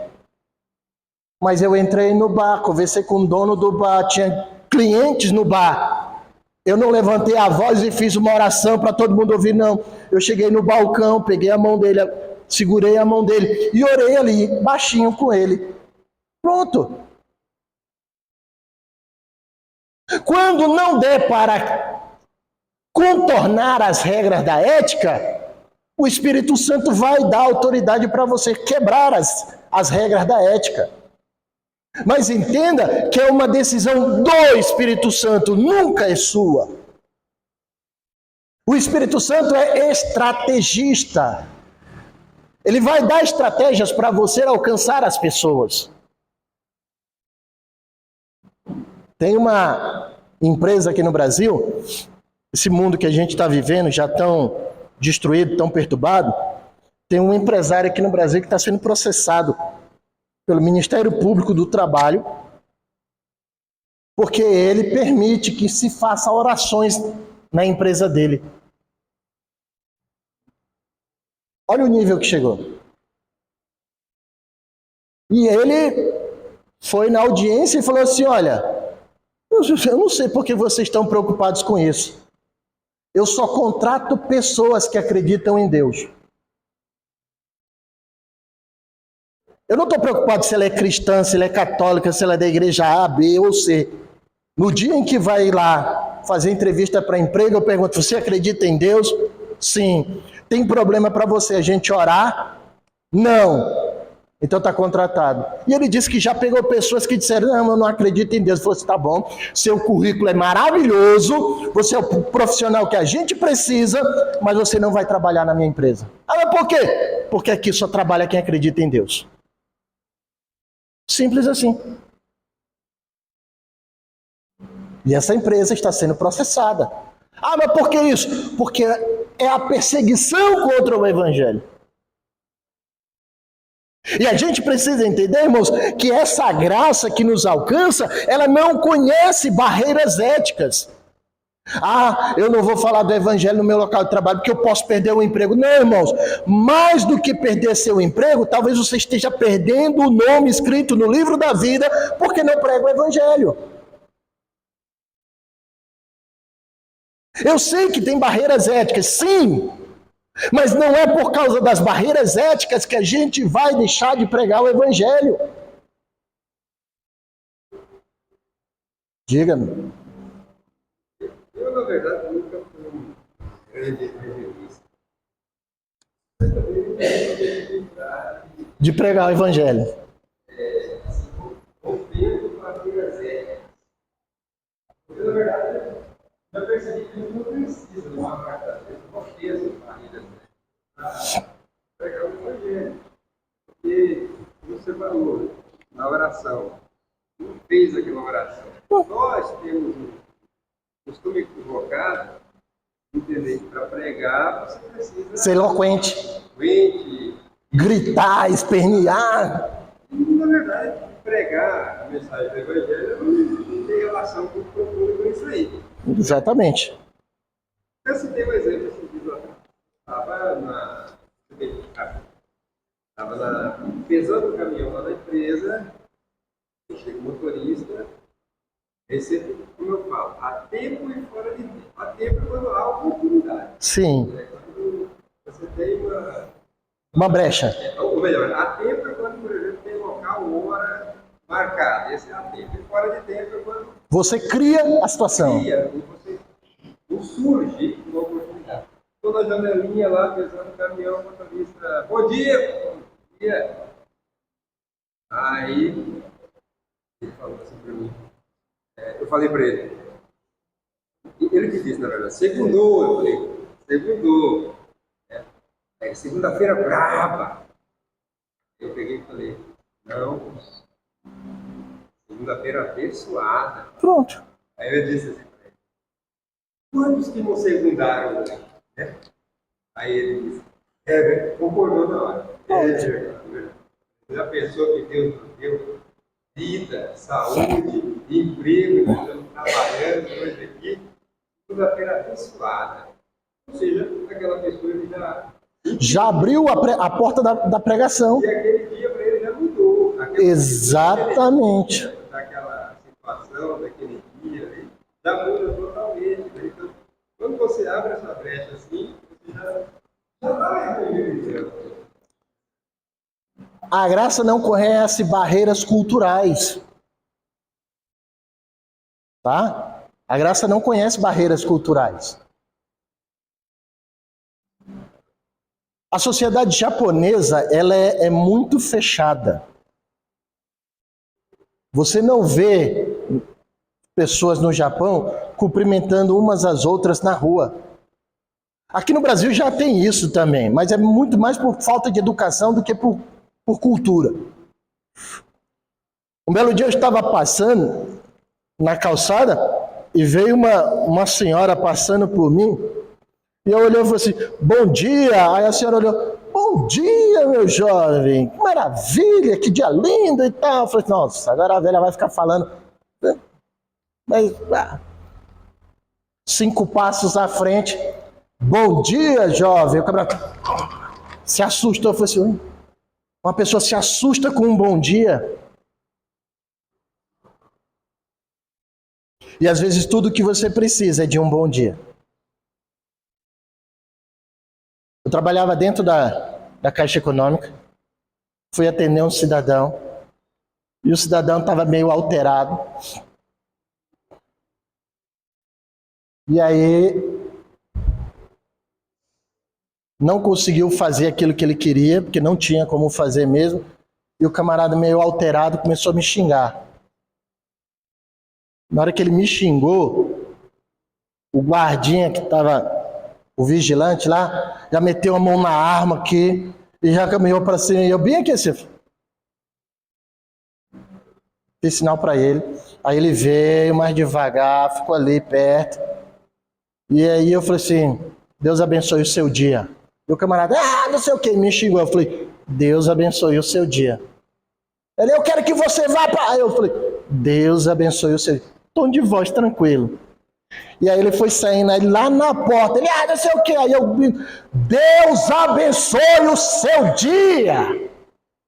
Mas eu entrei no bar, conversei com o dono do bar, tinha clientes no bar. Eu não levantei a voz e fiz uma oração para todo mundo ouvir, não. Eu cheguei no balcão, peguei a mão dele, segurei a mão dele e orei ali, baixinho com ele. Pronto. Quando não der para contornar as regras da ética, o Espírito Santo vai dar autoridade para você quebrar as regras da ética. Mas entenda que é uma decisão do Espírito Santo, nunca é sua. O Espírito Santo é estrategista. Ele vai dar estratégias para você alcançar as pessoas. Tem uma empresa aqui no Brasil, esse mundo que a gente está vivendo já tão destruído, tão perturbado, tem um empresário aqui no Brasil que está sendo processado pelo Ministério Público do Trabalho, porque ele permite que se faça orações na empresa dele. Olha o nível que chegou. E ele foi na audiência e falou assim: olha, eu não sei por que vocês estão preocupados com isso. Eu só contrato pessoas que acreditam em Deus. Eu não estou preocupado se ela é cristã, se ela é católica, se ela é da igreja A, B ou C. No dia em que vai lá fazer entrevista para emprego, eu pergunto: você acredita em Deus? Sim. Tem problema para você a gente orar? Não. Então está contratado. E ele disse que já pegou pessoas que disseram: não, eu não acredito em Deus. Ele falou assim: tá bom, seu currículo é maravilhoso, você é o profissional que a gente precisa, mas você não vai trabalhar na minha empresa. Mas por quê? Porque aqui só trabalha quem acredita em Deus. Simples assim. E essa empresa está sendo processada. Mas por que isso? Porque é a perseguição contra o evangelho. E a gente precisa entender, irmãos, que essa graça que nos alcança, ela não conhece barreiras éticas. Eu não vou falar do evangelho no meu local de trabalho porque eu posso perder o emprego. Não, irmãos, mais do que perder seu emprego, talvez você esteja perdendo o nome escrito no livro da vida porque não prega o evangelho. Eu sei que tem barreiras éticas, sim, mas não é por causa das barreiras éticas que a gente vai deixar de pregar o evangelho. Diga-me. Eu, na verdade, nunca fui um grande evangelista. De pregar o evangelho. Rompendo barreiras éticas. gente não precisa de uma carta dessa, não fez a família para pregar o evangelho. Porque você falou na oração, não fez aquela oração. Nós temos um costume equivocado, entender que para pregar você precisa Ser eloquente, gritar, espernear. E, na verdade, pregar a mensagem do evangelho não tem relação com o público isso aí. Exatamente. Eu citei um exemplo esse dia atrás. Estava pesando o caminhão lá na empresa, chega o motorista, recebe, como eu falo, a tempo e fora de tempo. A tempo é quando há oportunidade. Sim. Quando você tem uma brecha. Ou melhor, a tempo é quando, por exemplo, tem local, hora marcada. Esse é a tempo. E fora de tempo é quando você cria a situação. Não surge uma oportunidade. Estou na janelinha lá, pesando o caminhão, o motorista, bom dia! Bom dia! Aí, ele falou assim para mim, eu falei para ele, ele que disse, na verdade, segundou, eu falei, segundou. Segunda-feira braba. Eu peguei e falei, não, segunda-feira abençoada. Pronto. Aí eu disse assim para ele, quantos que não segundaram? Né? Aí ele disse, concordou na hora. Já pensou que Deus nos deu vida, saúde, emprego, estamos trabalhando hoje aqui, segunda-feira abençoada. Ou seja, aquela pessoa ele já abriu a porta da pregação. E aquele dia para ele já mudou. Exatamente. Daquela situação, daquele dia, já muda totalmente. Então, quando você abre essa brecha assim, você já está reconhecendo. A graça não conhece barreiras culturais. Tá? A graça não conhece barreiras culturais. A sociedade japonesa, ela é muito fechada. Você não vê pessoas no Japão cumprimentando umas às outras na rua. Aqui no Brasil já tem isso também, mas é muito mais por falta de educação do que por cultura. Um belo dia eu estava passando na calçada e veio uma senhora passando por mim. E eu olhei e falei assim, bom dia. Aí a senhora olhou, bom dia, meu jovem. Que maravilha, que dia lindo e tal. Eu falei, nossa, agora a velha vai ficar falando. Mas, 5 passos à frente, bom dia, jovem. O camarada se assustou. Eu falei assim, uma pessoa se assusta com um bom dia. E às vezes tudo que você precisa é de um bom dia. Eu trabalhava dentro da Caixa Econômica, fui atender um cidadão, e o cidadão estava meio alterado. E aí, não conseguiu fazer aquilo que ele queria, porque não tinha como fazer mesmo, e o camarada meio alterado começou a me xingar. Na hora que ele me xingou, o guardinha que estava... O vigilante lá já meteu a mão na arma aqui e já caminhou para cima. E eu bem aqui assim. Fiz sinal para ele. Aí ele veio mais devagar, ficou ali perto. E aí eu falei assim, Deus abençoe o seu dia. E o camarada, não sei o que, me xingou. Eu falei, Deus abençoe o seu dia. Ele, eu quero que você vá para... Aí eu falei, Deus abençoe o seu dia. Tom de voz tranquilo. E aí ele foi saindo aí lá na porta. Ele, não sei o que. Aí eu, Deus abençoe o seu dia.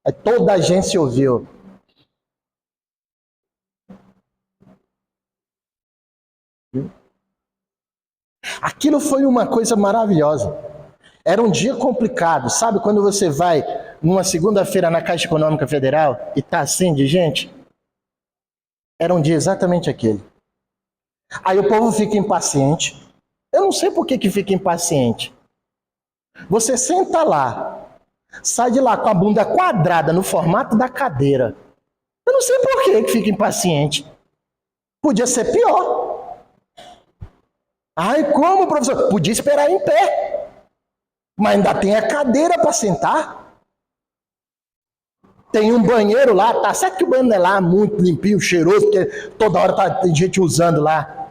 Aí toda a gente se ouviu. Aquilo foi uma coisa maravilhosa. Era um dia complicado. Sabe quando você vai numa segunda-feira na Caixa Econômica Federal e tá assim de gente? Era um dia exatamente aquele. Aí o povo fica impaciente. Eu não sei por que fica impaciente. Você senta lá, sai de lá com a bunda quadrada no formato da cadeira. Eu não sei por que fica impaciente. Podia ser pior. Ai, como, professor? Podia esperar em pé. Mas ainda tem a cadeira para sentar. Tem um banheiro lá, tá certo que o banheiro é lá muito limpinho, cheiroso, porque toda hora tem gente usando lá.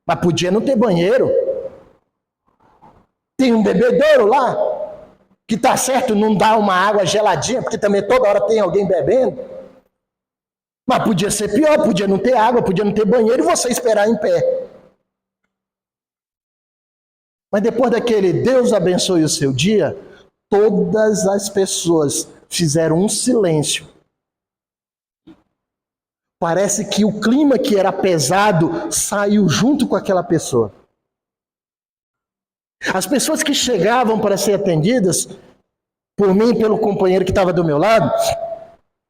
Mas podia não ter banheiro. Tem um bebedouro lá, que tá certo não dá uma água geladinha, porque também toda hora tem alguém bebendo. Mas podia ser pior, podia não ter água, podia não ter banheiro e você esperar em pé. Mas depois daquele Deus abençoe o seu dia, todas as pessoas fizeram um silêncio. Parece que o clima que era pesado saiu junto com aquela pessoa. As pessoas que chegavam para ser atendidas, por mim e pelo companheiro que estava do meu lado,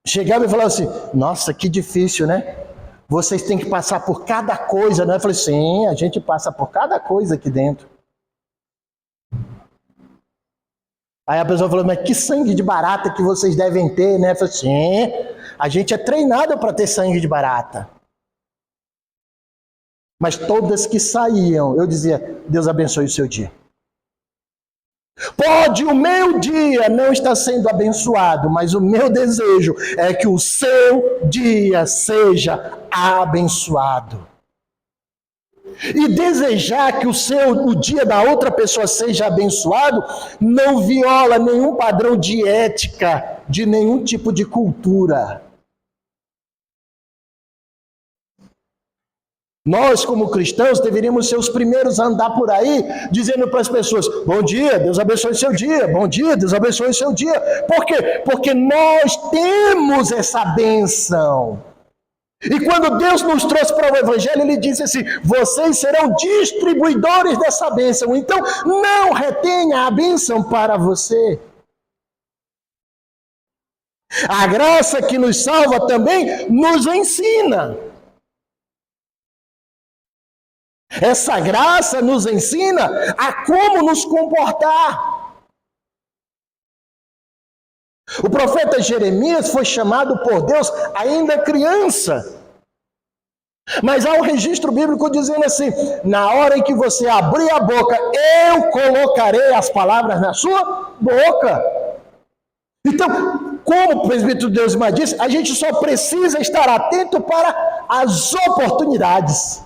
chegavam e falavam assim, nossa, que difícil, né? Vocês têm que passar por cada coisa, né? Eu falei, sim, a gente passa por cada coisa aqui dentro. Aí a pessoa falou, mas que sangue de barata que vocês devem ter, né? Eu falei, sim, a gente é treinado para ter sangue de barata. Mas todas que saíam, eu dizia, Deus abençoe o seu dia. Pode o meu dia não estar sendo abençoado, mas o meu desejo é que o seu dia seja abençoado. E desejar que o dia da outra pessoa seja abençoado não viola nenhum padrão de ética, de nenhum tipo de cultura. Nós, como cristãos, deveríamos ser os primeiros a andar por aí, dizendo para as pessoas, bom dia, Deus abençoe seu dia, bom dia, Deus abençoe seu dia. Por quê? Porque nós temos essa bênção. E quando Deus nos trouxe para o Evangelho, Ele disse assim, vocês serão distribuidores dessa bênção, então não retenha a bênção para você. A graça que nos salva também nos ensina. Essa graça nos ensina a como nos comportar. O profeta Jeremias foi chamado por Deus ainda criança. Mas há um registro bíblico dizendo assim, na hora em que você abrir a boca, eu colocarei as palavras na sua boca. Então, como o presbítero Deusmar disse, a gente só precisa estar atento para as oportunidades.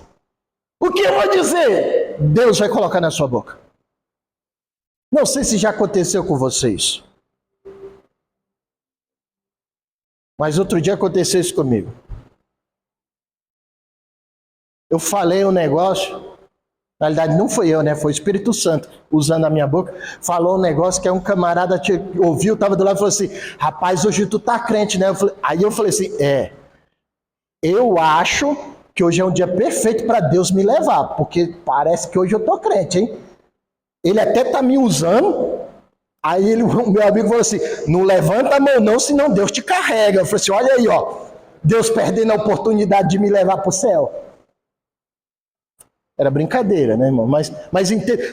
O que eu vou dizer? Deus vai colocar na sua boca. Não sei se já aconteceu com vocês. Mas outro dia aconteceu isso comigo. Eu falei um negócio, na realidade não fui eu, né? Foi o Espírito Santo usando a minha boca. Falou um negócio que um camarada ouviu, estava do lado e falou assim, rapaz, hoje tu tá crente, né? Aí eu falei assim, eu acho que hoje é um dia perfeito para Deus me levar, porque parece que hoje eu tô crente, hein? Ele até tá me usando, aí o meu amigo falou assim, não levanta a mão não, senão Deus te carrega. Eu falei assim, olha aí, ó, Deus perdendo a oportunidade de me levar para o céu. Era brincadeira, né, irmão? Mas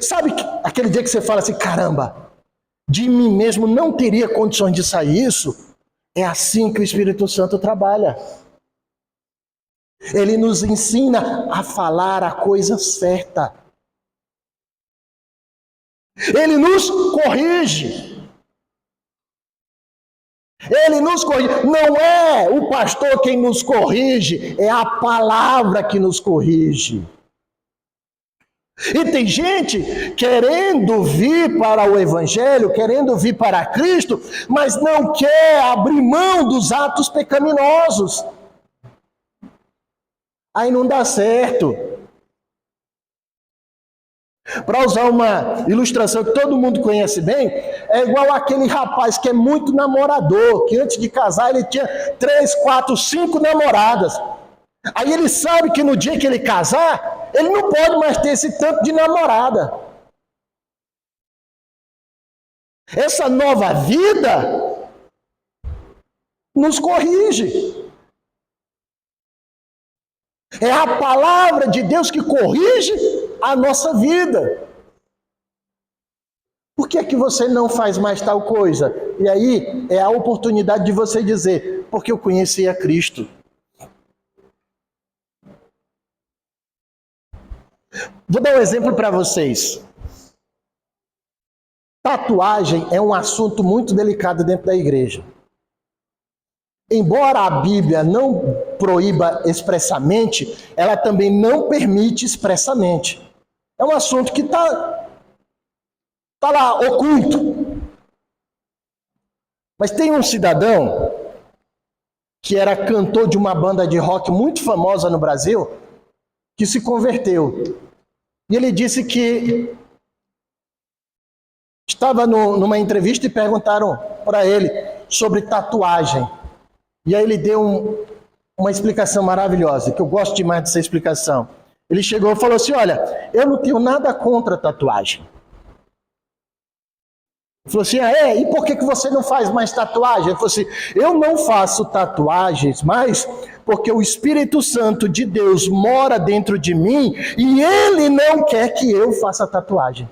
sabe aquele dia que você fala assim, caramba, de mim mesmo não teria condições de sair isso? É assim que o Espírito Santo trabalha. Ele nos ensina a falar a coisa certa. Ele nos corrige. Ele nos corrige. Não é o pastor quem nos corrige, é a palavra que nos corrige. E tem gente querendo vir para o Evangelho, querendo vir para Cristo, mas não quer abrir mão dos atos pecaminosos. Aí não dá certo. Para usar uma ilustração que todo mundo conhece bem, é igual aquele rapaz que é muito namorador, que antes de casar ele tinha 3, 4, 5 namoradas. Aí ele sabe que no dia que ele casar, ele não pode mais ter esse tanto de namorada. Essa nova vida nos corrige. É a palavra de Deus que corrige a nossa vida. Por que é que você não faz mais tal coisa? E aí é a oportunidade de você dizer, porque eu conheci a Cristo. Vou dar um exemplo para vocês. Tatuagem é um assunto muito delicado dentro da igreja. Embora a Bíblia não proíba expressamente, ela também não permite expressamente. É um assunto que está lá, oculto. Mas tem um cidadão que era cantor de uma banda de rock muito famosa no Brasil, que se converteu. E ele disse que estava numa entrevista e perguntaram para ele sobre tatuagem. E aí ele deu uma explicação maravilhosa, que eu gosto demais dessa explicação. Ele chegou e falou assim, olha, eu não tenho nada contra tatuagem. Ele falou assim, e por que você não faz mais tatuagem? Ele falou assim, eu não faço tatuagens mais porque o Espírito Santo de Deus mora dentro de mim e ele não quer que eu faça tatuagem.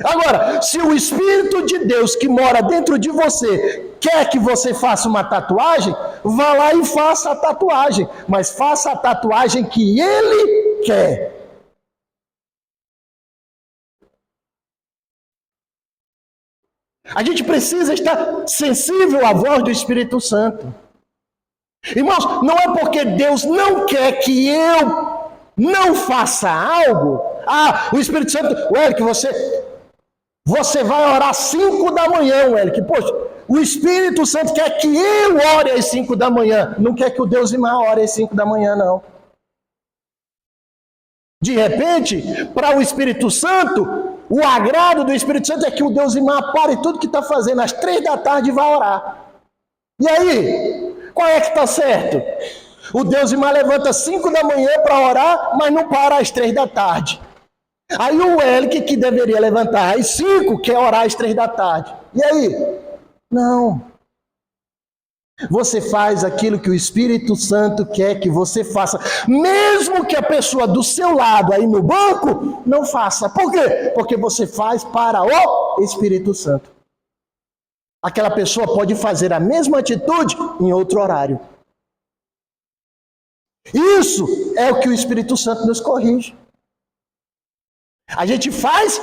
Agora, se o Espírito de Deus que mora dentro de você quer que você faça uma tatuagem, vá lá e faça a tatuagem, mas faça a tatuagem que ele quer. A gente precisa estar sensível à voz do Espírito Santo. Irmãos, não é porque Deus não quer que eu não faça algo. O Espírito Santo, Eric, você vai orar às 5 da manhã, Eric. Poxa, o Espírito Santo quer que eu ore às 5 da manhã. Não quer que o Deus irmão ore às 5 da manhã, não. De repente, para o Espírito Santo, o agrado do Espírito Santo é que o Deus irmão pare tudo que está fazendo às 3 da tarde e vai orar. E aí, qual é que está certo? O Deus irmão levanta às 5 da manhã para orar, mas não para às 3 da tarde. Aí o Elic, que deveria levantar às 5, quer orar às 3 da tarde. E aí? Não. Você faz aquilo que o Espírito Santo quer que você faça. Mesmo que a pessoa do seu lado, aí no banco, não faça. Por quê? Porque você faz para o Espírito Santo. Aquela pessoa pode fazer a mesma atitude em outro horário. Isso é o que o Espírito Santo nos corrige. A gente faz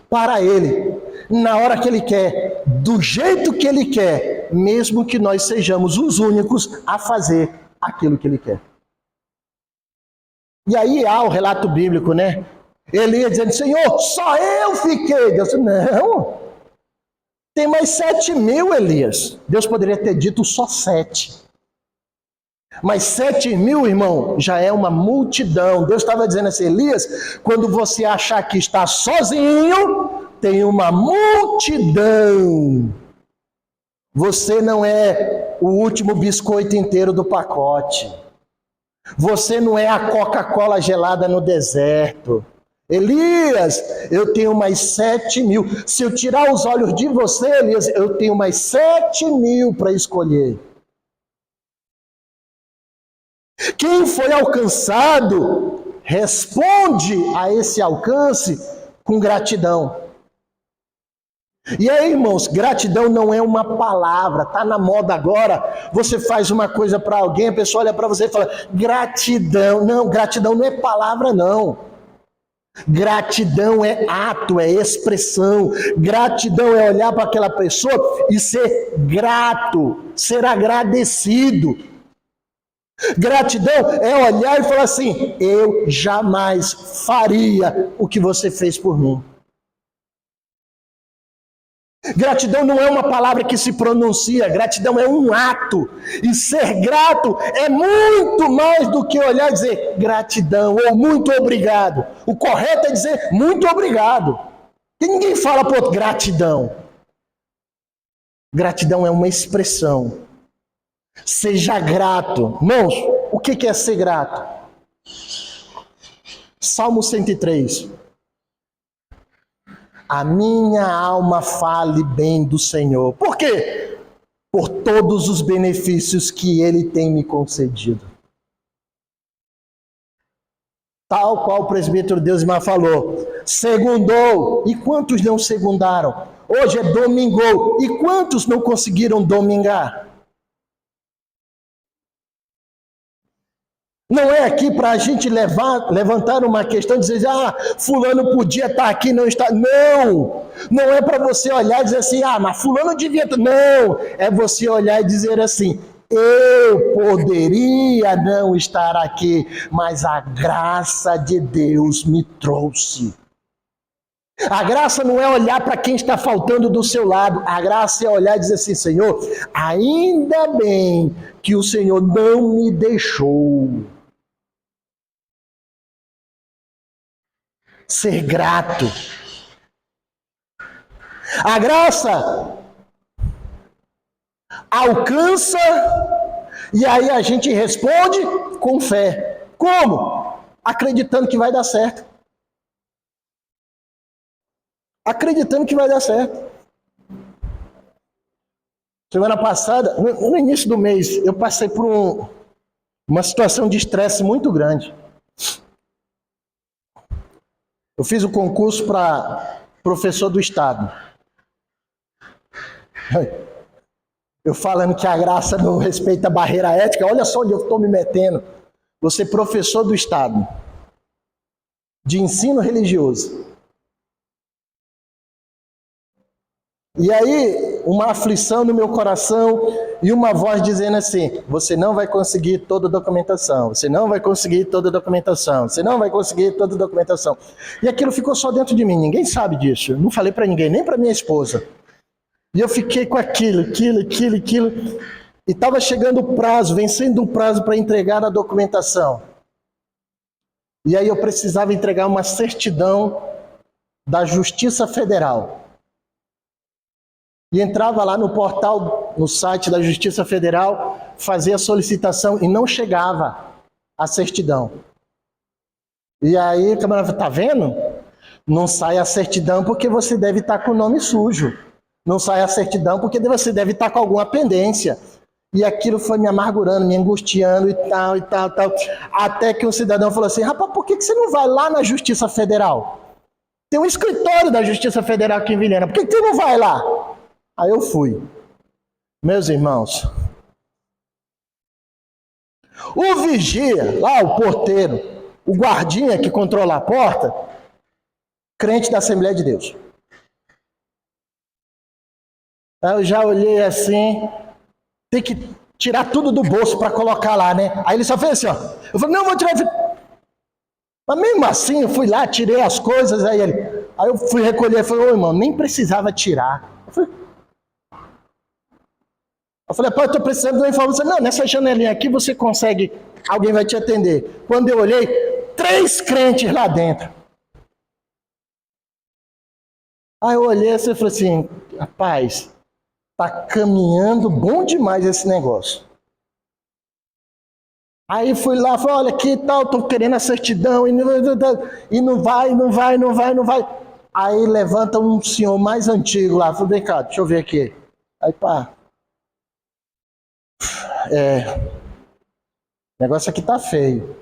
para Ele, na hora que Ele quer, do jeito que Ele quer, mesmo que nós sejamos os únicos a fazer aquilo que Ele quer. E aí há o relato bíblico, né? Elias dizendo, Senhor, só eu fiquei. Deus disse, não, tem mais 7.000, Elias. Deus poderia ter dito só 7. Mas 7.000, irmão, já é uma multidão. Deus estava dizendo assim, Elias, quando você achar que está sozinho, tem uma multidão. Você não é o último biscoito inteiro do pacote. Você não é a Coca-Cola gelada no deserto. Elias, eu tenho mais 7.000. Se eu tirar os olhos de você, Elias, eu tenho mais 7.000 para escolher. Quem foi alcançado responde a esse alcance com gratidão. E aí, irmãos, gratidão não é uma palavra, está na moda agora. Você faz uma coisa para alguém, a pessoa olha para você e fala, gratidão. Não, gratidão não é palavra, não. Gratidão é ato, é expressão. Gratidão é olhar para aquela pessoa e ser grato, ser agradecido. Gratidão é olhar e falar assim, eu jamais faria o que você fez por mim. Gratidão não é uma palavra que se pronuncia, gratidão é um ato. E ser grato é muito mais do que olhar e dizer gratidão ou muito obrigado. O correto é dizer muito obrigado. E ninguém fala por gratidão. Gratidão é uma expressão. Seja grato. Irmãos, o que é ser grato? Salmo 103. A minha alma fale bem do Senhor. Por quê? Por todos os benefícios que Ele tem me concedido. Tal qual o presbítero Deusmar falou. Segundou. E quantos não segundaram? Hoje é domingou. E quantos não conseguiram domingar? Não é aqui para a gente levantar uma questão e dizer, fulano podia estar aqui, não está. Não! Não é para você olhar e dizer assim, mas fulano devia estar. Não! É você olhar e dizer assim, eu poderia não estar aqui, mas a graça de Deus me trouxe. A graça não é olhar para quem está faltando do seu lado. A graça é olhar e dizer assim, Senhor, ainda bem que o Senhor não me deixou. Ser grato. A graça alcança e aí a gente responde com fé. Como? Acreditando que vai dar certo. Acreditando que vai dar certo. Semana passada, no início do mês, eu passei por uma situação de estresse muito grande. Eu fiz o concurso para professor do Estado. Eu falando que a graça não respeita a barreira ética, olha só onde eu estou me metendo. Vou ser professor do Estado, de ensino religioso. E aí, uma aflição no meu coração e uma voz dizendo assim, você não vai conseguir toda a documentação, você não vai conseguir toda a documentação, você não vai conseguir toda a documentação. E aquilo ficou só dentro de mim, ninguém sabe disso. Eu não falei para ninguém, nem para minha esposa. E eu fiquei com aquilo. E estava chegando o prazo, vencendo o prazo para entregar a documentação. E aí eu precisava entregar uma certidão da Justiça Federal. E entrava lá no portal, no site da Justiça Federal, fazia a solicitação e não chegava a certidão. E aí a camarada falou, tá vendo? Não sai a certidão porque você deve estar com o nome sujo. Não sai a certidão porque você deve estar com alguma pendência. E aquilo foi me amargurando, me angustiando e tal. Até que um cidadão falou assim, rapaz, por que você não vai lá na Justiça Federal? Tem um escritório da Justiça Federal aqui em Vilhena, por que você não vai lá? Aí eu fui. Meus irmãos, o vigia, lá o porteiro, o guardinha que controla a porta, crente da Assembleia de Deus. Aí eu já olhei assim, tem que tirar tudo do bolso para colocar lá, né? Aí ele só fez assim, ó. Eu falei, não, vou tirar. Mas mesmo assim, eu fui lá, tirei as coisas, aí eu fui recolher, falei, ô irmão, nem precisava tirar. Eu falei, pai, eu estou precisando de uma informação. Não, nessa janelinha aqui você consegue, alguém vai te atender. Quando eu olhei, 3 crentes lá dentro. Aí eu olhei assim e falei assim, rapaz, tá caminhando bom demais esse negócio. Aí fui lá, falei, olha aqui e tal, tô querendo a certidão, e não vai. Aí levanta um senhor mais antigo lá, falei, vem cá, deixa eu ver aqui. Aí pá, o negócio aqui tá feio.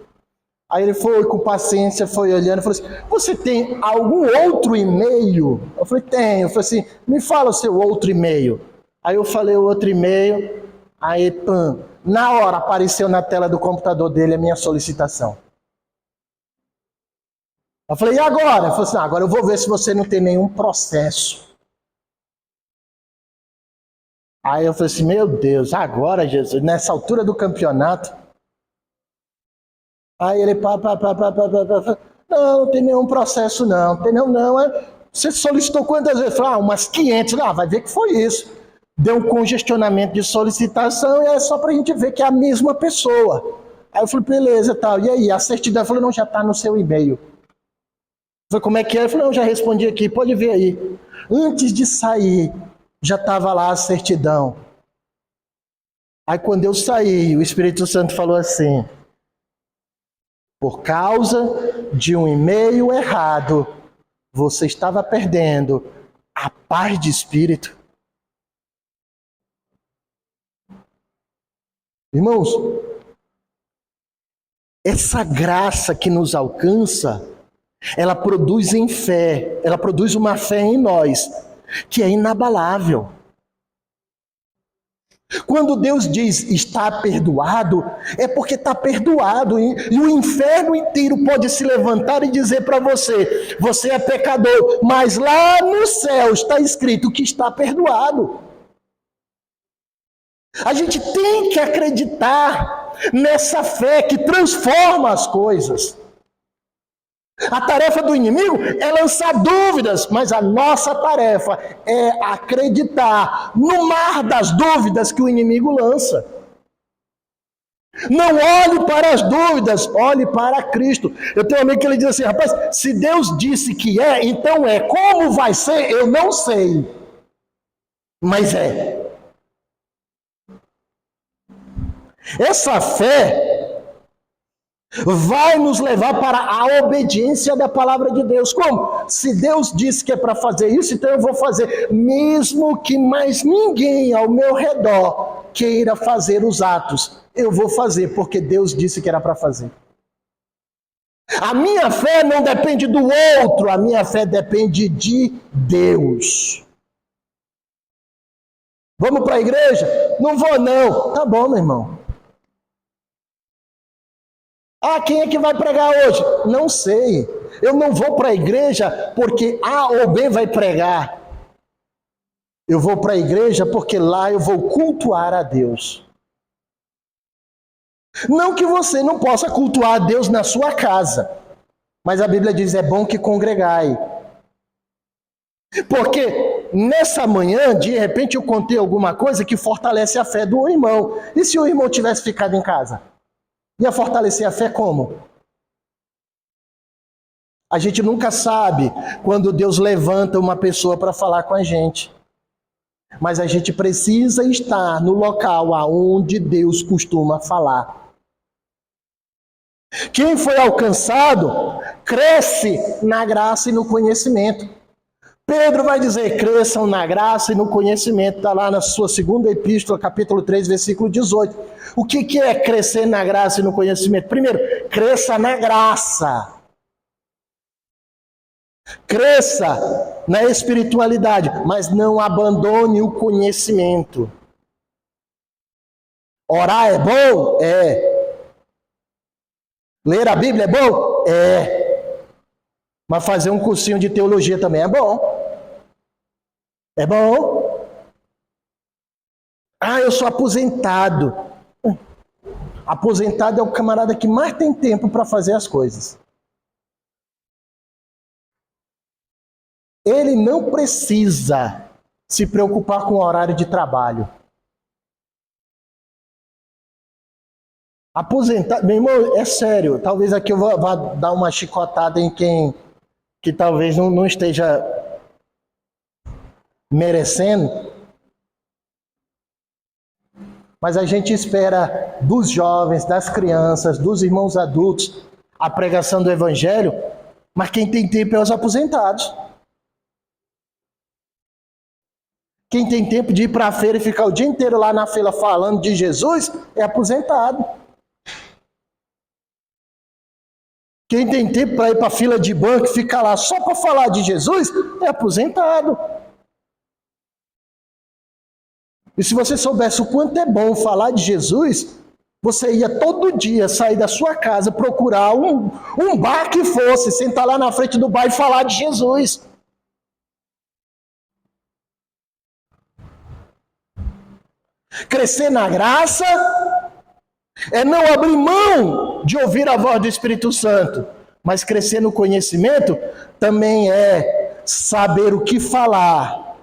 Aí ele foi com paciência, foi olhando, falou assim, você tem algum outro e-mail? Eu falei, tenho. Eu falei assim, me fala o seu outro e-mail. Aí eu falei o outro e-mail, aí na hora apareceu na tela do computador dele a minha solicitação. Eu falei, e agora? Ele falou assim, agora eu vou ver se você não tem nenhum processo. Aí eu falei assim, meu Deus, agora, Jesus, nessa altura do campeonato. Aí ele, não tem nenhum processo não, Você solicitou quantas vezes? Eu falei, umas 500, vai ver que foi isso. Deu um congestionamento de solicitação e é só pra gente ver que é a mesma pessoa. Aí eu falei, beleza, tal. E aí, a certidão? Eu falei, não, já tá no seu e-mail. Eu falei, como é que é? Eu falei, não, já respondi aqui, pode ver aí. Antes de sair, já estava lá a certidão. Aí quando eu saí, o Espírito Santo falou assim, por causa de um e-mail errado, você estava perdendo a paz de espírito. Irmãos, essa graça que nos alcança, ela produz em fé, ela produz uma fé em nós, que é inabalável. Quando Deus diz está perdoado, é porque está perdoado. E o inferno inteiro pode se levantar e dizer para você: você é pecador, mas lá no céu está escrito que está perdoado. A gente tem que acreditar nessa fé que transforma as coisas. A tarefa do inimigo é lançar dúvidas, mas a nossa tarefa é acreditar no mar das dúvidas que o inimigo lança. Não olhe para as dúvidas, olhe para Cristo. Eu tenho um amigo que ele diz assim: rapaz, se Deus disse que é, então é. Como vai ser, eu não sei. Mas é. Essa fé vai nos levar para a obediência da palavra de Deus. Como? Se Deus disse que é para fazer isso, então eu vou fazer, mesmo que mais ninguém ao meu redor queira fazer os atos. Eu vou fazer, porque Deus disse que era para fazer. A minha fé não depende do outro, a minha fé depende de Deus. Vamos para a igreja? Não vou não. Tá bom, meu irmão. Ah, quem é que vai pregar hoje? Não sei. Eu não vou para a igreja porque A ou B vai pregar. Eu vou para a igreja porque lá eu vou cultuar a Deus. Não que você não possa cultuar a Deus na sua casa, mas a Bíblia diz: é bom que congregai. Porque nessa manhã, de repente, eu contei alguma coisa que fortalece a fé do irmão. E se o irmão tivesse ficado em casa? Ia fortalecer a fé como? A gente nunca sabe quando Deus levanta uma pessoa para falar com a gente. Mas a gente precisa estar no local aonde Deus costuma falar. Quem foi alcançado, cresce na graça e no conhecimento. Pedro vai dizer: cresçam na graça e no conhecimento. Está lá na sua segunda epístola, capítulo 3, versículo 18. O que é crescer na graça e no conhecimento? Primeiro, cresça na graça. Cresça na espiritualidade, mas não abandone o conhecimento. Orar é bom? É. Ler a Bíblia é bom? É. Mas fazer um cursinho de teologia também é bom. É bom. Ah, eu sou aposentado. Aposentado é o camarada que mais tem tempo para fazer as coisas. Ele não precisa se preocupar com o horário de trabalho. Aposentado, meu irmão, é sério. Talvez aqui eu vá dar uma chicotada em quem que talvez não esteja merecendo. Mas a gente espera dos jovens, das crianças, dos irmãos adultos, a pregação do evangelho, mas quem tem tempo é os aposentados. Quem tem tempo de ir para a feira e ficar o dia inteiro lá na feira falando de Jesus é aposentado. Quem tem tempo para ir para a fila de banco e ficar lá só para falar de Jesus é aposentado. E se você soubesse o quanto é bom falar de Jesus, você ia todo dia sair da sua casa, procurar um bar que fosse, sentar lá na frente do bar e falar de Jesus. Crescer na graça é não abrir mão de ouvir a voz do Espírito Santo, mas crescer no conhecimento também é saber o que falar,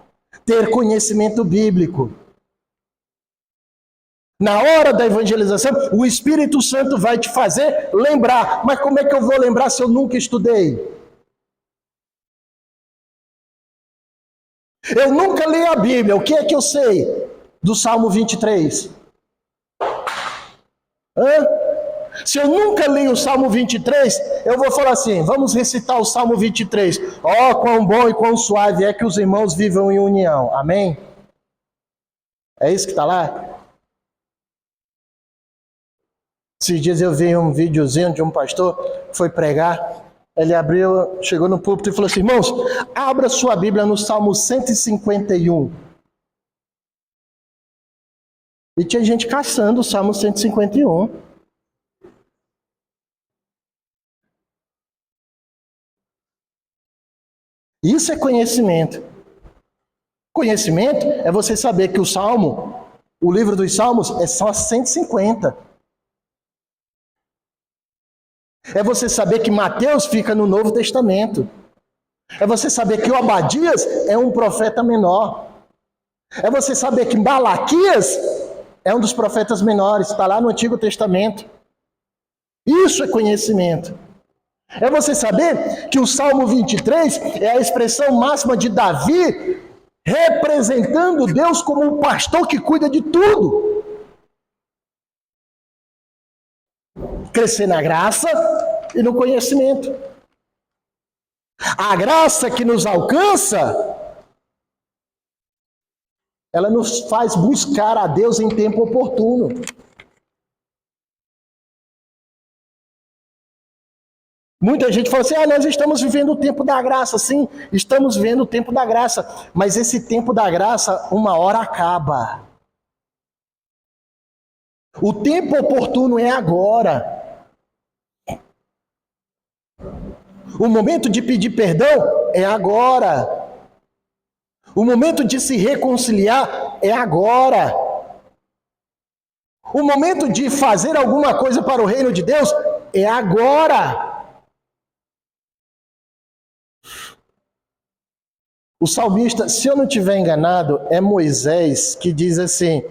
ter conhecimento bíblico. Na hora da evangelização, o Espírito Santo vai te fazer lembrar. Mas como é que eu vou lembrar se eu nunca estudei? Eu nunca li a Bíblia. O que é que eu sei do Salmo 23? Se eu nunca li o Salmo 23, eu vou falar assim: vamos recitar o Salmo 23. Ó, quão bom e quão suave é que os irmãos vivam em união. Amém? É isso que está lá? Esses dias eu vi um videozinho de um pastor que foi pregar. Ele abriu, chegou no púlpito e falou assim: irmãos, abra sua Bíblia no Salmo 151. E tinha gente caçando o Salmo 151. Isso é conhecimento. Conhecimento é você saber que o livro dos Salmos é só 150. É você saber que Mateus fica no Novo Testamento. É você saber que o Obadias é um profeta menor. É você saber que Malaquias é um dos profetas menores, está lá no Antigo Testamento. Isso é conhecimento. É você saber que o Salmo 23 é a expressão máxima de Davi, representando Deus como um pastor que cuida de tudo. Crescer na graça e no conhecimento. A graça que nos alcança, ela nos faz buscar a Deus em tempo oportuno. Muita gente fala assim, nós estamos vivendo o tempo da graça. Sim, estamos vivendo o tempo da graça. Mas esse tempo da graça, uma hora acaba. O tempo oportuno é agora. O momento de pedir perdão é agora. O momento de se reconciliar é agora. O momento de fazer alguma coisa para o reino de Deus é agora. O salmista, se eu não estiver enganado, é Moisés que diz assim: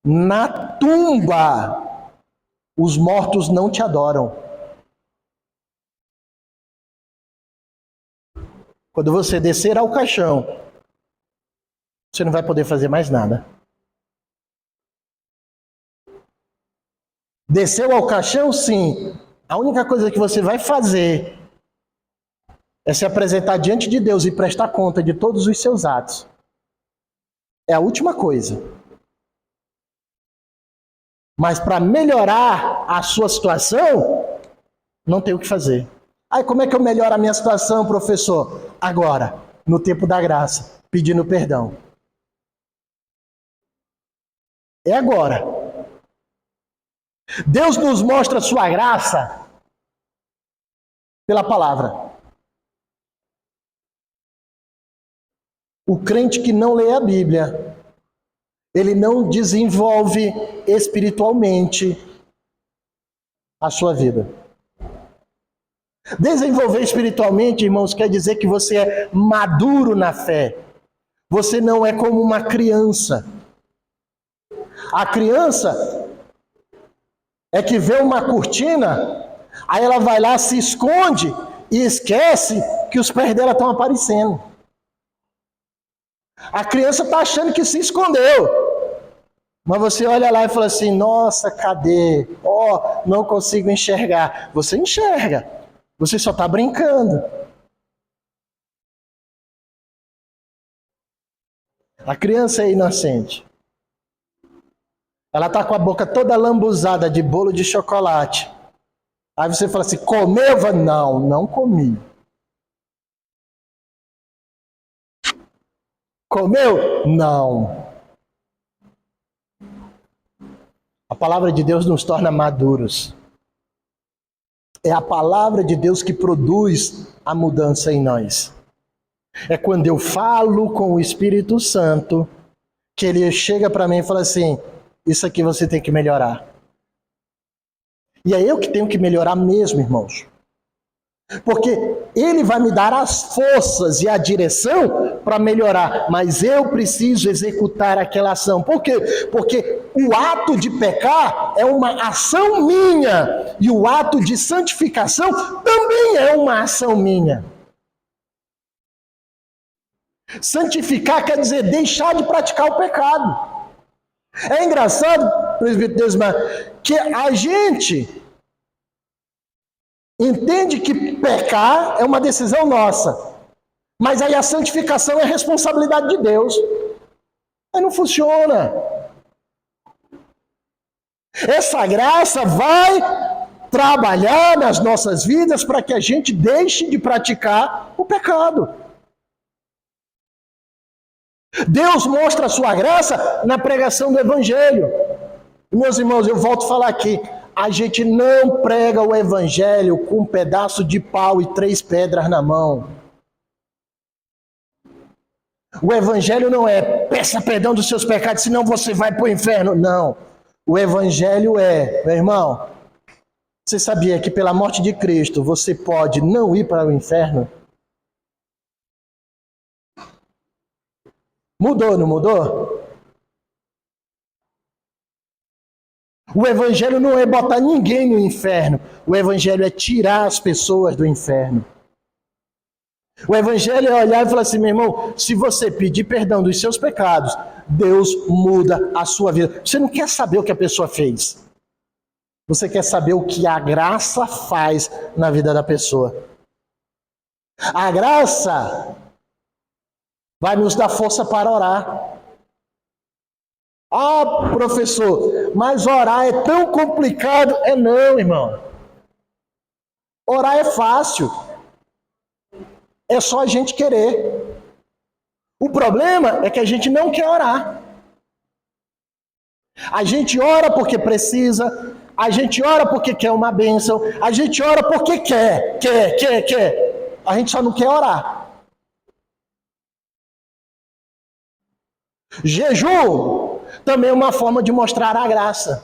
na tumba os mortos não te adoram. Quando você descer ao caixão, você não vai poder fazer mais nada. Desceu ao caixão, sim. A única coisa que você vai fazer é se apresentar diante de Deus e prestar conta de todos os seus atos. É a última coisa. Mas para melhorar a sua situação, não tem o que fazer. Como é que eu melhoro a minha situação, professor? Agora, no tempo da graça, pedindo perdão. É agora. Deus nos mostra a sua graça pela palavra. O crente que não lê a Bíblia, ele não desenvolve espiritualmente a sua vida. Desenvolver espiritualmente, irmãos, quer dizer que você é maduro na fé. Você não é como uma criança. A criança é que vê uma cortina, aí ela vai lá, se esconde e esquece que os pés dela estão aparecendo. A criança está achando que se escondeu. Mas você olha lá e fala assim, nossa, cadê? Não consigo enxergar. Você enxerga. Você só está brincando. A criança é inocente. Ela está com a boca toda lambuzada de bolo de chocolate. Aí você fala assim, comeu? Não, não comi. Comeu? Não. A palavra de Deus nos torna maduros. É a palavra de Deus que produz a mudança em nós. É quando eu falo com o Espírito Santo que ele chega para mim e fala assim, isso aqui você tem que melhorar. E é eu que tenho que melhorar mesmo, irmãos. Porque ele vai me dar as forças e a direção para melhorar. Mas eu preciso executar aquela ação. Por quê? Porque o ato de pecar é uma ação minha. E o ato de santificação também é uma ação minha. Santificar quer dizer deixar de praticar o pecado. É engraçado, presbítero Desmar, que a gente entende que pecar é uma decisão nossa. Mas aí a santificação é responsabilidade de Deus. Aí não funciona. Essa graça vai trabalhar nas nossas vidas para que a gente deixe de praticar o pecado. Deus mostra a sua graça na pregação do Evangelho. Meus irmãos, eu volto a falar aqui. A gente não prega o Evangelho com um pedaço de pau e 3 pedras na mão. O Evangelho não é peça perdão dos seus pecados, senão você vai para o inferno. Não. O Evangelho é, meu irmão, você sabia que pela morte de Cristo você pode não ir para o inferno? Mudou, não mudou? O Evangelho não é botar ninguém no inferno. O Evangelho é tirar as pessoas do inferno. O Evangelho é olhar e falar assim, meu irmão, se você pedir perdão dos seus pecados, Deus muda a sua vida. Você não quer saber o que a pessoa fez. Você quer saber o que a graça faz na vida da pessoa. A graça vai nos dar força para orar. Ah, professor, mas orar é tão complicado. É não, irmão. Orar é fácil. É só a gente querer. O problema é que a gente não quer orar. A gente ora porque precisa. A gente ora porque quer uma bênção. A gente ora porque quer. A gente só não quer orar. Jejum também é uma forma de mostrar a graça.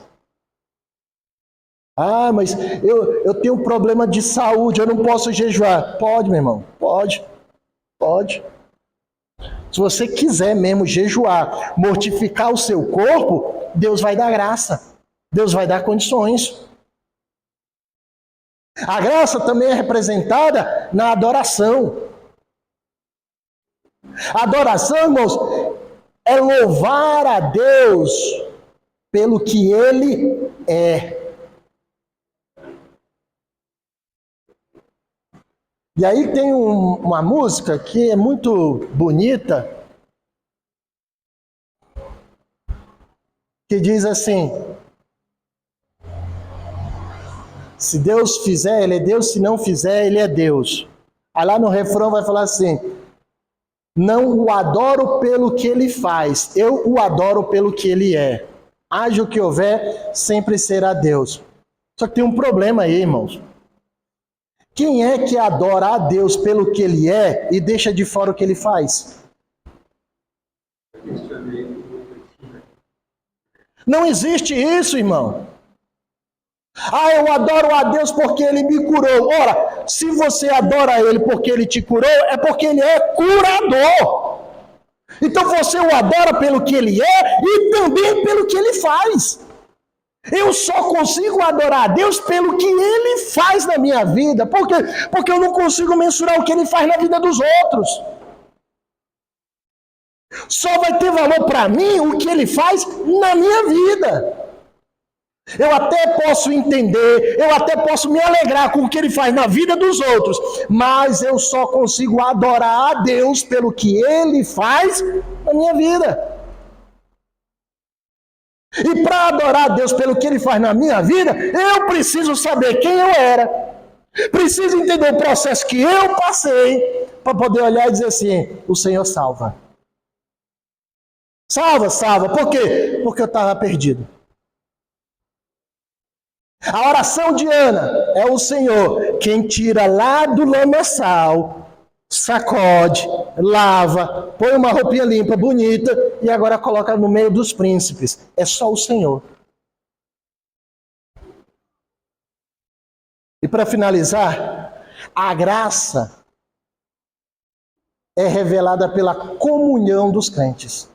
Ah, mas eu tenho um problema de saúde, eu não posso jejuar. Pode, meu irmão, pode. Se você quiser mesmo jejuar, mortificar o seu corpo, Deus vai dar graça. Deus vai dar condições. A graça também é representada na adoração. A adoração, irmãos, é louvar a Deus pelo que Ele é. E aí tem uma música que é muito bonita, que diz assim: se Deus fizer, Ele é Deus, se não fizer, Ele é Deus. Aí lá no refrão vai falar assim: não o adoro pelo que Ele faz, eu o adoro pelo que Ele é. Haja o que houver, sempre será Deus. Só que tem um problema aí, irmãos. Quem é que adora a Deus pelo que Ele é e deixa de fora o que Ele faz? Não existe isso, irmão. Ah, eu adoro a Deus porque Ele me curou. Ora, se você adora Ele porque Ele te curou, é porque Ele é curador. Então você o adora pelo que Ele é e também pelo que Ele faz. Eu só consigo adorar a Deus pelo que Ele faz na minha vida. Por quê? Porque eu não consigo mensurar o que Ele faz na vida dos outros. Só vai ter valor para mim o que Ele faz na minha vida. Eu até posso entender, eu até posso me alegrar com o que Ele faz na vida dos outros, mas eu só consigo adorar a Deus pelo que Ele faz na minha vida. E para adorar a Deus pelo que Ele faz na minha vida, eu preciso saber quem eu era. Preciso entender o processo que eu passei para poder olhar e dizer assim: o Senhor salva. Salva. Por quê? Porque eu estava perdido. A oração de Ana é o Senhor quem tira lá do lamaçal, sacode, lava, põe uma roupinha limpa, bonita, e agora coloca no meio dos príncipes. É só o Senhor. E para finalizar, a graça é revelada pela comunhão dos crentes.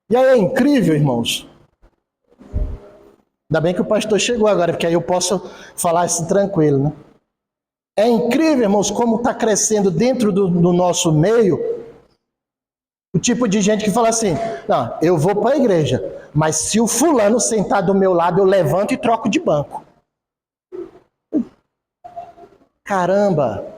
E aí é incrível, irmãos. Ainda bem que o pastor chegou agora, porque aí eu posso falar assim tranquilo, né? É incrível, irmãos, como está crescendo dentro do nosso meio o tipo de gente que fala assim: não, eu vou para a igreja, mas se o fulano sentar do meu lado, eu levanto e troco de banco. Caramba!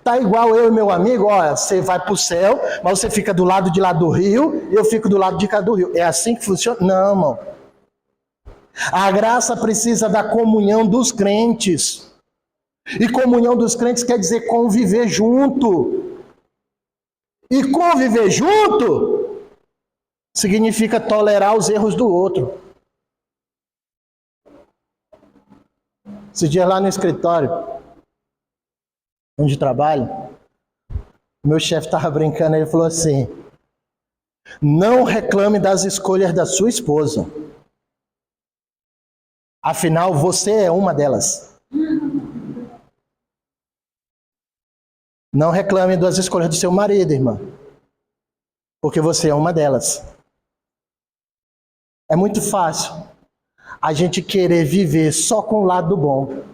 Tá igual eu e meu amigo, ó, você vai para o céu, mas você fica do lado de lá do rio, e eu fico do lado de cá do rio. É assim que funciona? Não, irmão. A graça precisa da comunhão dos crentes. E comunhão dos crentes quer dizer conviver junto. E conviver junto significa tolerar os erros do outro. Esse dia lá no escritório, onde trabalho, meu chefe estava brincando, ele falou assim: não reclame das escolhas da sua esposa. Afinal, você é uma delas. Não reclame das escolhas do seu marido, irmã. Porque você é uma delas. É muito fácil a gente querer viver só com o lado bom.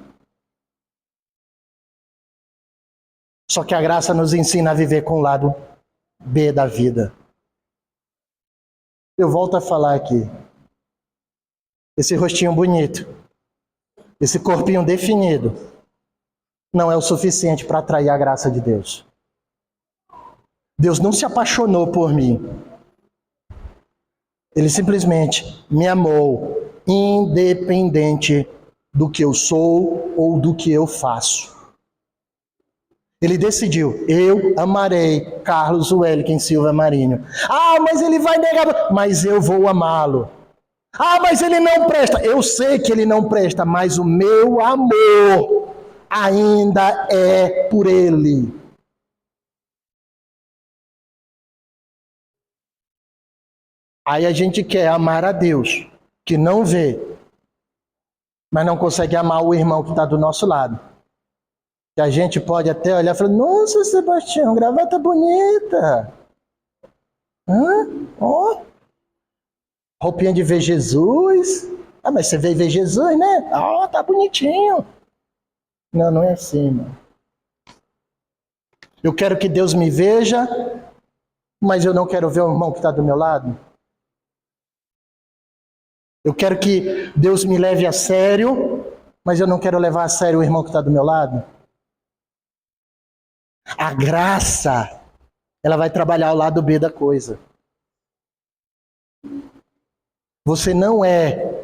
Só que a graça nos ensina a viver com o lado B da vida. Eu volto a falar aqui. Esse rostinho bonito, esse corpinho definido, não é o suficiente para atrair a graça de Deus. Deus não se apaixonou por mim. Ele simplesmente me amou, independente do que eu sou ou do que eu faço. Ele decidiu: eu amarei Carlos Wellington Silva Marinho. Ah, mas ele vai negar. Mas eu vou amá-lo. Ah, mas ele não presta. Eu sei que ele não presta, mas o meu amor ainda é por ele. Aí a gente quer amar a Deus, que não vê, mas não consegue amar o irmão que está do nosso lado. Que a gente pode até olhar e falar: nossa, Sebastião, gravata bonita. Ó, roupinha de ver Jesus. Ah, mas você veio ver Jesus, né? Ó, tá bonitinho. Não, não é assim, mano. Eu quero que Deus me veja, mas eu não quero ver o irmão que está do meu lado. Eu quero que Deus me leve a sério, mas eu não quero levar a sério o irmão que está do meu lado. A graça, ela vai trabalhar o lado B da coisa. Você não é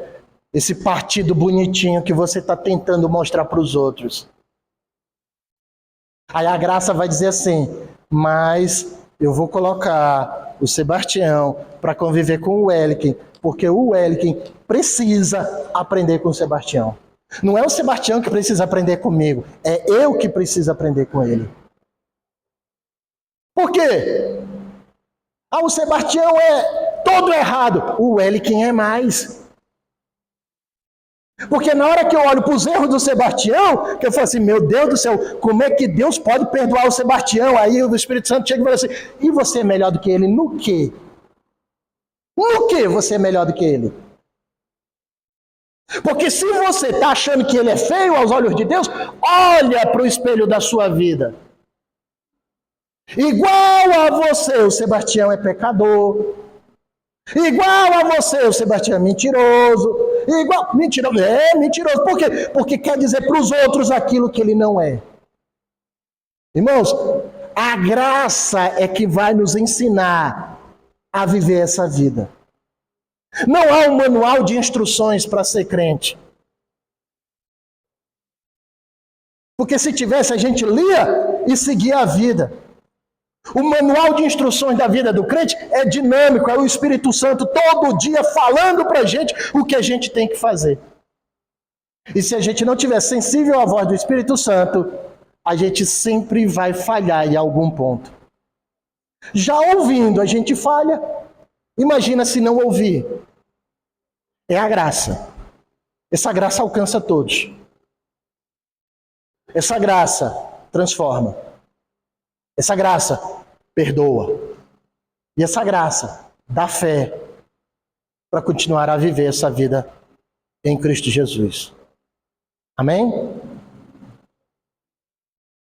esse partido bonitinho que você está tentando mostrar para os outros. Aí a graça vai dizer assim: mas eu vou colocar o Sebastião para conviver com o Wellington, porque o Wellington precisa aprender com o Sebastião. Não é o Sebastião que precisa aprender comigo, é eu que preciso aprender com ele. Por quê? Ah, o Sebastião é todo errado, o Wellington é mais. Porque na hora que eu olho para os erros do Sebastião, que eu falo assim: meu Deus do céu, como é que Deus pode perdoar o Sebastião? Aí o Espírito Santo chega e fala assim: e você é melhor do que ele? No quê? No que você é melhor do que ele? Porque se você está achando que ele é feio aos olhos de Deus, olha para o espelho da sua vida. Igual a você, o Sebastião é pecador. Igual a você, o Sebastião é mentiroso. Mentiroso. É mentiroso. Por quê? Porque quer dizer para os outros aquilo que ele não é. Irmãos, a graça é que vai nos ensinar a viver essa vida. Não há um manual de instruções para ser crente. Porque se tivesse, a gente lia e seguia a vida. O manual de instruções da vida do crente é dinâmico, é o Espírito Santo todo dia falando para a gente o que a gente tem que fazer. E se a gente não tiver sensível à voz do Espírito Santo, a gente sempre vai falhar em algum ponto. Já ouvindo, a gente falha. Imagina se não ouvir. É a graça. Essa graça alcança todos. Essa graça transforma. Essa graça perdoa. E essa graça dá fé para continuar a viver essa vida em Cristo Jesus. Amém?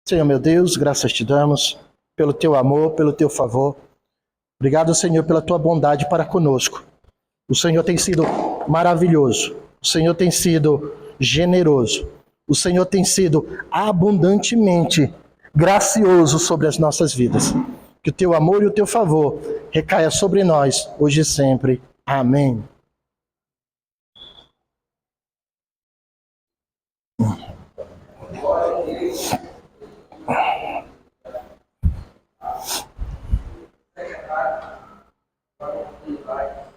Senhor meu Deus, graças te damos pelo teu amor, pelo teu favor. Obrigado, Senhor, pela tua bondade para conosco. O Senhor tem sido maravilhoso. O Senhor tem sido generoso. O Senhor tem sido abundantemente gracioso sobre as nossas vidas. Que o teu amor e o teu favor recaia sobre nós, hoje e sempre. Amém.